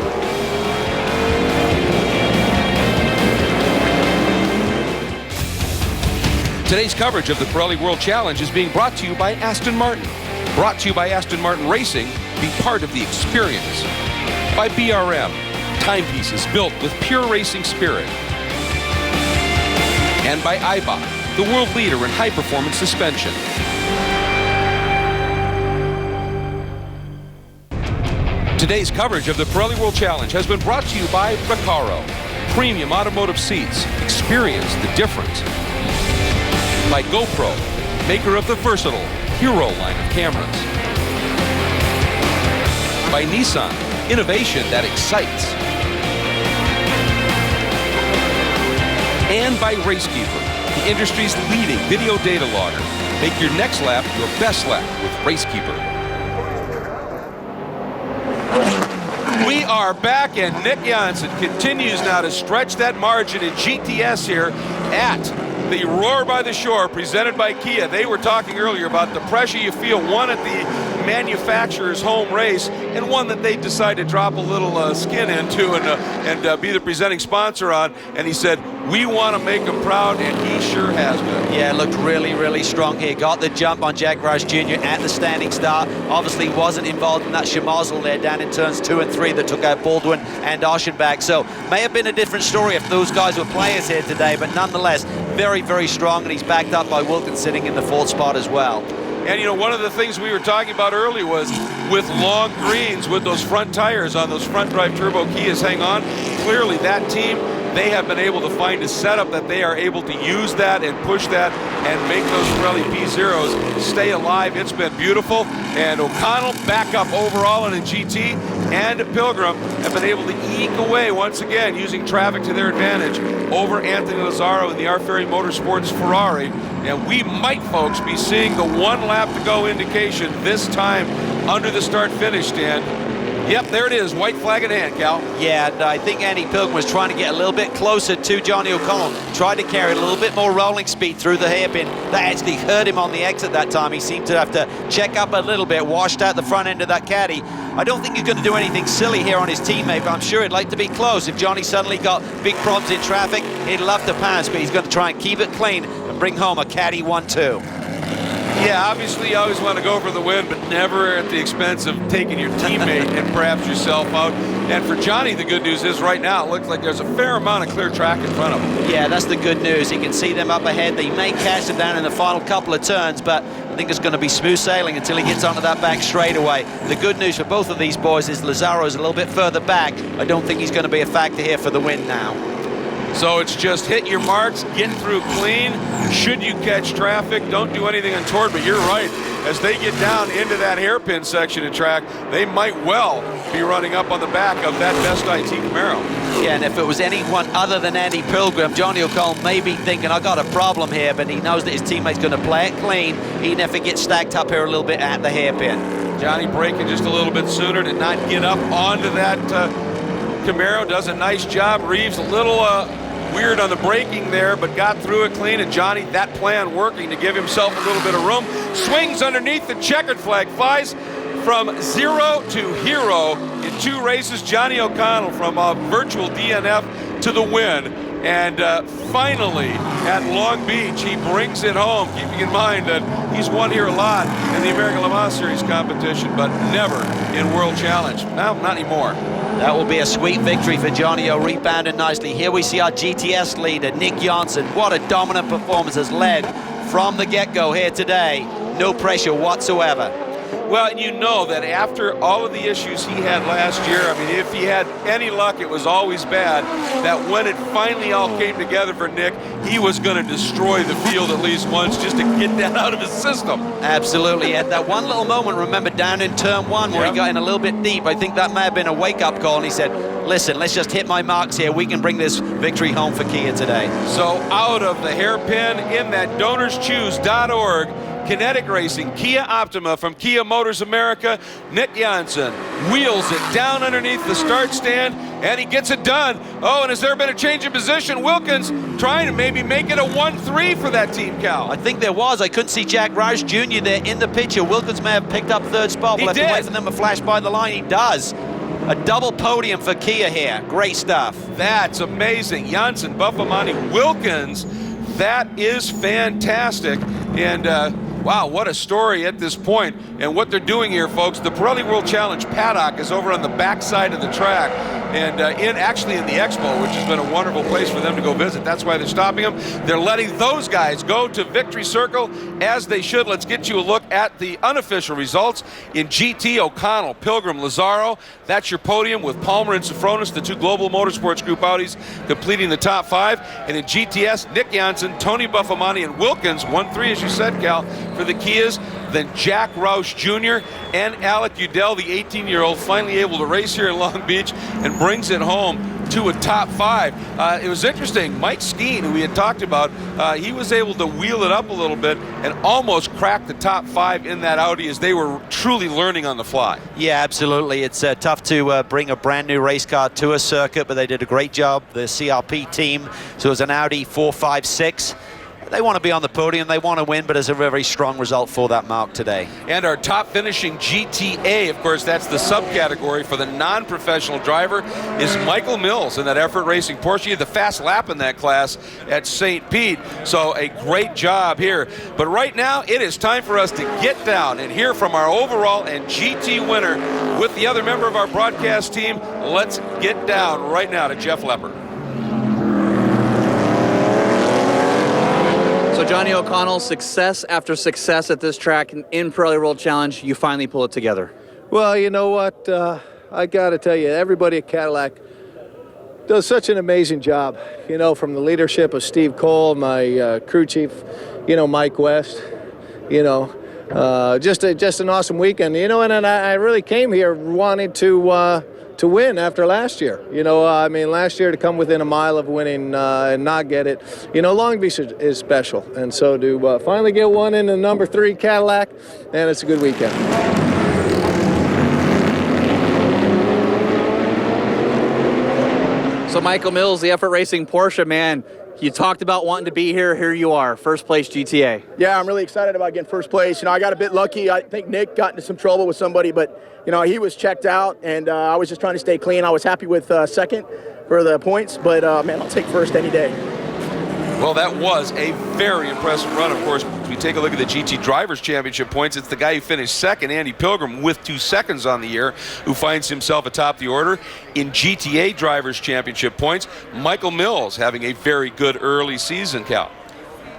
Today's coverage of the Pirelli World Challenge is being brought to you by Aston Martin. Brought to you by Aston Martin Racing, be part of the experience. By BRM, timepieces built with pure racing spirit. And by Eibach, the world leader in high-performance suspension. Today's coverage of the Pirelli World Challenge has been brought to you by Recaro, premium automotive seats. Experience the difference. By GoPro, maker of the versatile Hero line of cameras. By Nissan, innovation that excites. And by RaceKeeper, the industry's leading video data logger. Make your next lap your best lap with RaceKeeper. We are back, and Nick Janssen continues now to stretch that margin in GTS here at the Roar by the Shore, presented by Kia. They were talking earlier about the pressure you feel, one at the manufacturer's home race, and one that they decided to drop a little skin into and be the presenting sponsor on. And he said, we want to make him proud, and he sure has been. Yeah, looked really, really strong here. Got the jump on Jack Roush Jr. at the standing start. Obviously wasn't involved in that schmozzle there down in turns 2 and 3 that took out Baldwin and Oschenbach. So may have been a different story if those guys were players here today, but nonetheless, very, very strong, and he's backed up by Wilkins sitting in the 4th spot as well. And, you know, one of the things we were talking about earlier was with long greens, with those front tires on those front drive turbo Kias hang on, clearly that team, they have been able to find a setup that they are able to use that and push that and make those Pirelli P0s stay alive. It's been beautiful. And O'Connell back up overall in a GT, and Pilgrim have been able to eke away once again using traffic to their advantage over Anthony Lazaro in the R. Ferry Motorsports Ferrari. And we might, folks, be seeing the 1 lap to go indication this time under the start-finish stand. Yep, there it is, white flag in hand, Cal. Yeah, and I think Andy Pilgrim was trying to get a little bit closer to Johnny O'Connell, tried to carry a little bit more rolling speed through the hairpin. That actually hurt him on the exit that time. He seemed to have to check up a little bit, washed out the front end of that caddy. I don't think he's going to do anything silly here on his teammate, but I'm sure he'd like to be close. If Johnny suddenly got big problems in traffic, he'd love to pass, but he's going to try and keep it clean and bring home a caddy 1-2. Yeah, obviously you always want to go for the win, but never at the expense of taking your teammate and perhaps yourself out. And for Johnny, the good news is right now it looks like there's a fair amount of clear track in front of him. Yeah, that's the good news. He can see them up ahead. They may catch them down in the final couple of turns, but I think it's going to be smooth sailing until he gets onto that back straightaway. The good news for both of these boys is Lazaro's a little bit further back. I don't think he's going to be a factor here for the win now. So it's just hit your marks, get through clean. Should you catch traffic, don't do anything untoward. But you're right, as they get down into that hairpin section of track, they might well be running up on the back of that Best IT Camaro. Yeah, and if it was anyone other than Andy Pilgrim, Johnny O'Connell may be thinking, I got a problem here, but he knows that his teammate's going to play it clean, even if it gets stacked up here a little bit at the hairpin. Johnny braking just a little bit sooner, did not get up onto that Camaro, does a nice job. Reeves a little weird on the braking there, but got through it clean, and Johnny, that plan working to give himself a little bit of room. Swings underneath, the checkered flag flies from 0 to hero in 2 races. Johnny O'Connell from a virtual DNF to the win. And finally, at Long Beach, he brings it home, keeping in mind that he's won here a lot in the American Le Mans Series competition, but never in World Challenge. No, not anymore. That will be a sweet victory for Johnny O, rebounded nicely. Here we see our GTS leader, Nick Janssen. What a dominant performance, has led from the get-go here today. No pressure whatsoever. Well, and you know that after all of the issues he had last year, I mean, if he had any luck, it was always bad, that when it finally all came together for Nick, he was going to destroy the field at least once just to get that out of his system. Absolutely. At that one little moment, remember, down in turn 1 where he got in a little bit deep, I think that may have been a wake-up call, and he said, listen, let's just hit my marks here. We can bring this victory home for Kia today. So out of the hairpin in that donorschoose.org, Kinetic Racing, Kia Optima from Kia Motors America, Nick Janssen wheels it down underneath the start stand, and he gets it done. Oh, and has there been a change in position? Wilkins trying to maybe make it a 1-3 for that team, Cal. I think there was. I couldn't see Jack Roush Jr. there in the picture. Wilkins may have picked up 3rd spot. We'll have to wait for them to flash by the line. He does. A double podium for Kia here. Great stuff. That's amazing. Janssen, Buffamani, Wilkins. That is fantastic. And wow, what a story at this point. And what they're doing here, folks, the Pirelli World Challenge paddock is over on the back side of the track, and actually in the expo, which has been a wonderful place for them to go visit. That's why they're stopping them. They're letting those guys go to Victory Circle, as they should. Let's get you a look at the unofficial results. In GT, O'Connell, Pilgrim, Lazaro. That's your podium with Palmer and Sofronis, the 2 Global Motorsports Group Audis, completing the top 5. And in GTS, Nick Janssen, Tony Buffamani, and Wilkins, 1-3, as you said, Cal, for the Kias. Then Jack Roush Jr. and Alec Udell, the 18-year-old, finally able to race here in Long Beach and brings it home to a top 5. It was interesting. Mike Skeen, who we had talked about, he was able to wheel it up a little bit and almost crack the top 5 in that Audi as they were truly learning on the fly. Yeah, absolutely. It's tough to bring a brand new race car to a circuit, but they did a great job, the CRP team. So it was an Audi 456. They want to be on the podium, they want to win, but it's a very strong result for that mark today. And our top finishing GTA, of course, that's the subcategory for the non-professional driver, is Michael Mills in that Effort Racing Porsche. He had the fast lap in that class at St. Pete, so a great job here. But right now, it is time for us to get down and hear from our overall and GT winner with the other member of our broadcast team. Let's get down right now to Jeff Lepper. So Johnny O'Connell, success after success at this track in Pirelli World Challenge, you finally pull it together. Well, you know what? I got to tell you, everybody at Cadillac does such an amazing job. You know, from the leadership of Steve Cole, my crew chief, you know, Mike West, you know, just an awesome weekend. You know, and I really came here wanting to win after last year. You know, I mean, last year to come within a mile of winning and not get it, you know, Long Beach is special. And so to finally get one in the number 3 Cadillac, and it's a good weekend. So Michael Mills, the Effort Racing Porsche, man, you talked about wanting to be here. Here you are, first place GTA. Yeah, I'm really excited about getting first place. You know, I got a bit lucky. I think Nick got into some trouble with somebody, but, you know, he was checked out, and I was just trying to stay clean. I was happy with second for the points, but, man, I'll take first any day. Well, that was a very impressive run. Of course, if we take a look at the GT Drivers' Championship points, it's the guy who finished second, Andy Pilgrim, with 2 seconds on the year, who finds himself atop the order. In GTA Drivers' Championship points, Michael Mills having a very good early season, Cal.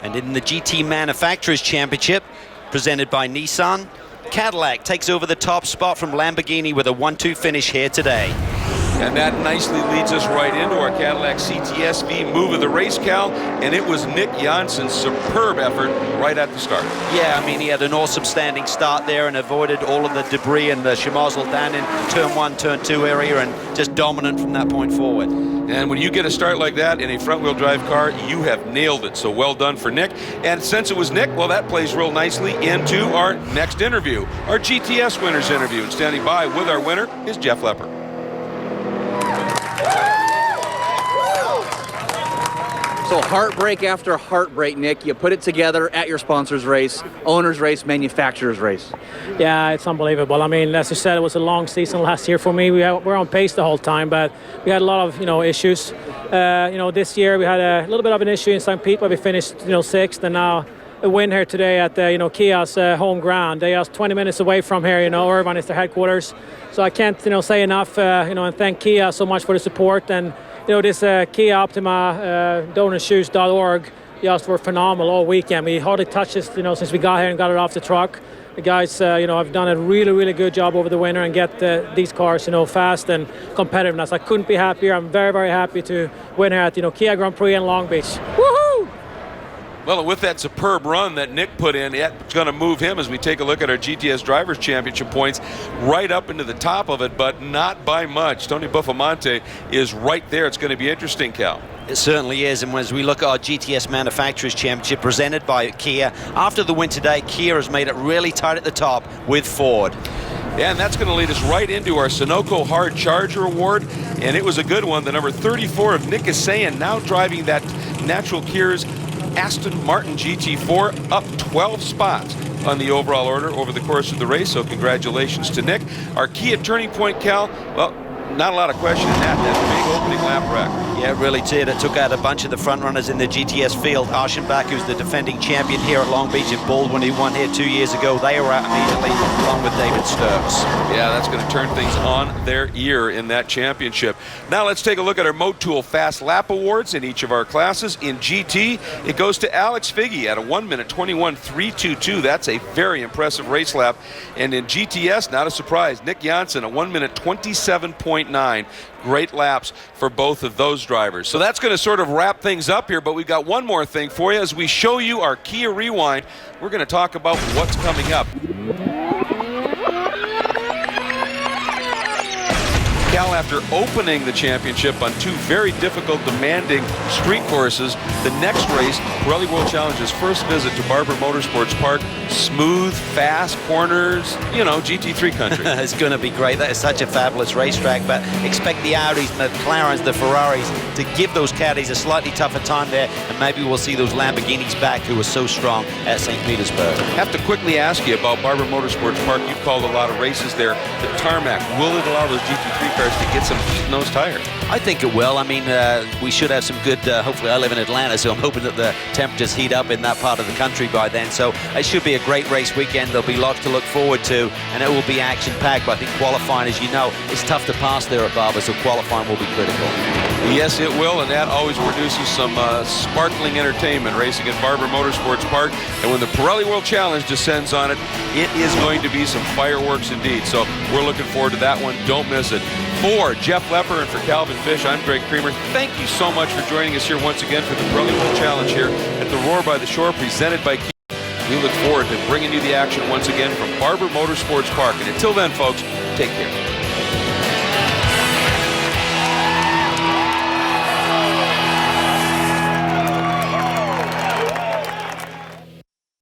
And in the GT Manufacturers' Championship, presented by Nissan, Cadillac takes over the top spot from Lamborghini with a 1-2 finish here today. And that nicely leads us right into our Cadillac CTSV move of the race, Cal, and it was Nick Janssen's superb effort right at the start. Yeah, I mean, he had an awesome standing start there and avoided all of the debris and the schmozzle down in turn 1, turn 2 area, and just dominant from that point forward. And And when you get a start like that in a front-wheel drive car, you have nailed it. So well done for Nick. And since it was Nick, well, that plays real nicely into our next interview, our GTS winners interview. And standing by with our winner is Jeff Lepper. So heartbreak after heartbreak, Nick. You put it together at your sponsor's race, owner's race, manufacturer's race. Yeah, it's unbelievable. I mean, as you said, it was a long season last year for me. We were on pace the whole time, but we had a lot of issues. This year we had a little bit of an issue in St. Pete, where we finished 6th, and now a win here today at Kia's home ground. They are 20 minutes away from here. Irvine is their headquarters, so I can't say enough. And thank Kia so much for the support. And this Kia Optima donorshoes.org just were phenomenal all weekend. We hardly touched this since we got here and got it off the truck. The guys have done a really, really good job over the winter and get these cars fast and competitiveness. I couldn't be happier. I'm very, very happy to win here at Kia Grand Prix in Long Beach. Woohoo! Well, with that superb run that Nick put in, it's going to move him as we take a look at our GTS Drivers' Championship points right up into the top of it, but not by much. Tony Buffamonte is right there. It's going to be interesting, Cal. It certainly is, and as we look at our GTS Manufacturers Championship presented by Kia, after the win today, Kia has made it really tight at the top with Ford. Yeah, and that's going to lead us right into our Sunoco Hard Charger Award, and it was a good one. The number 34 of Nick Isayan, now driving that Natural Gears Aston Martin GT4, up 12 spots on the overall order over the course of the race, so congratulations to Nick. Our Kia turning point, Cal, well, not a lot of question in that big opening lap wreck. Yeah, it really did. It took out a bunch of the front runners in the GTS field. Aschenbach, who's the defending champion here at Long Beach, and Baldwin, who won here 2 years ago, they were out immediately, along with David Sturks. Yeah, that's going to turn things on their ear in that championship. Now let's take a look at our Motul Fast Lap Awards in each of our classes. In GT, it goes to Alex Figge at a 1:21.322. That's a very impressive race lap. And in GTS, not a surprise, Nick Janssen, a 1:27.9. Great laps for both of those drivers. So that's going to sort of wrap things up here, but we've got one more thing for you. As we show you our Kia Rewind, we're going to talk about what's coming up. Cal, after opening the championship on 2 very difficult, demanding street courses, the next race, Pirelli World Challenge's first visit to Barber Motorsports Park, smooth, fast corners, GT3 country. It's going to be great. That is such a fabulous racetrack, but expect the Audis, the McLarens, the Ferraris to give those caddies a slightly tougher time there, and maybe we'll see those Lamborghinis back who were so strong at St. Petersburg. I have to quickly ask you about Barber Motorsports Park. You've called a lot of races there. The tarmac, will it allow those GT3 cars to get some heat in those tires? I think it will. I mean, we should have some good, hopefully I live in Atlanta, so I'm hoping that the temperatures heat up in that part of the country by then. So it should be a great race weekend. There'll be lots to look forward to, and it will be action-packed. But I think qualifying, as you know, it's tough to pass there at Barber, so qualifying will be critical. Yes, it will, and that always produces some sparkling entertainment racing at Barber Motorsports Park. And when the Pirelli World Challenge descends on it, it is going to be some fireworks indeed. So we're looking forward to that one. Don't miss it. For Jeff Lepper and for Calvin Fish, I'm Greg Creamer. Thank you so much for joining us here once again for the Pirelli World Challenge here at the Roar by the Shore, presented by Kia. We look forward to bringing you the action once again from Barber Motorsports Park. And until then, folks, take care.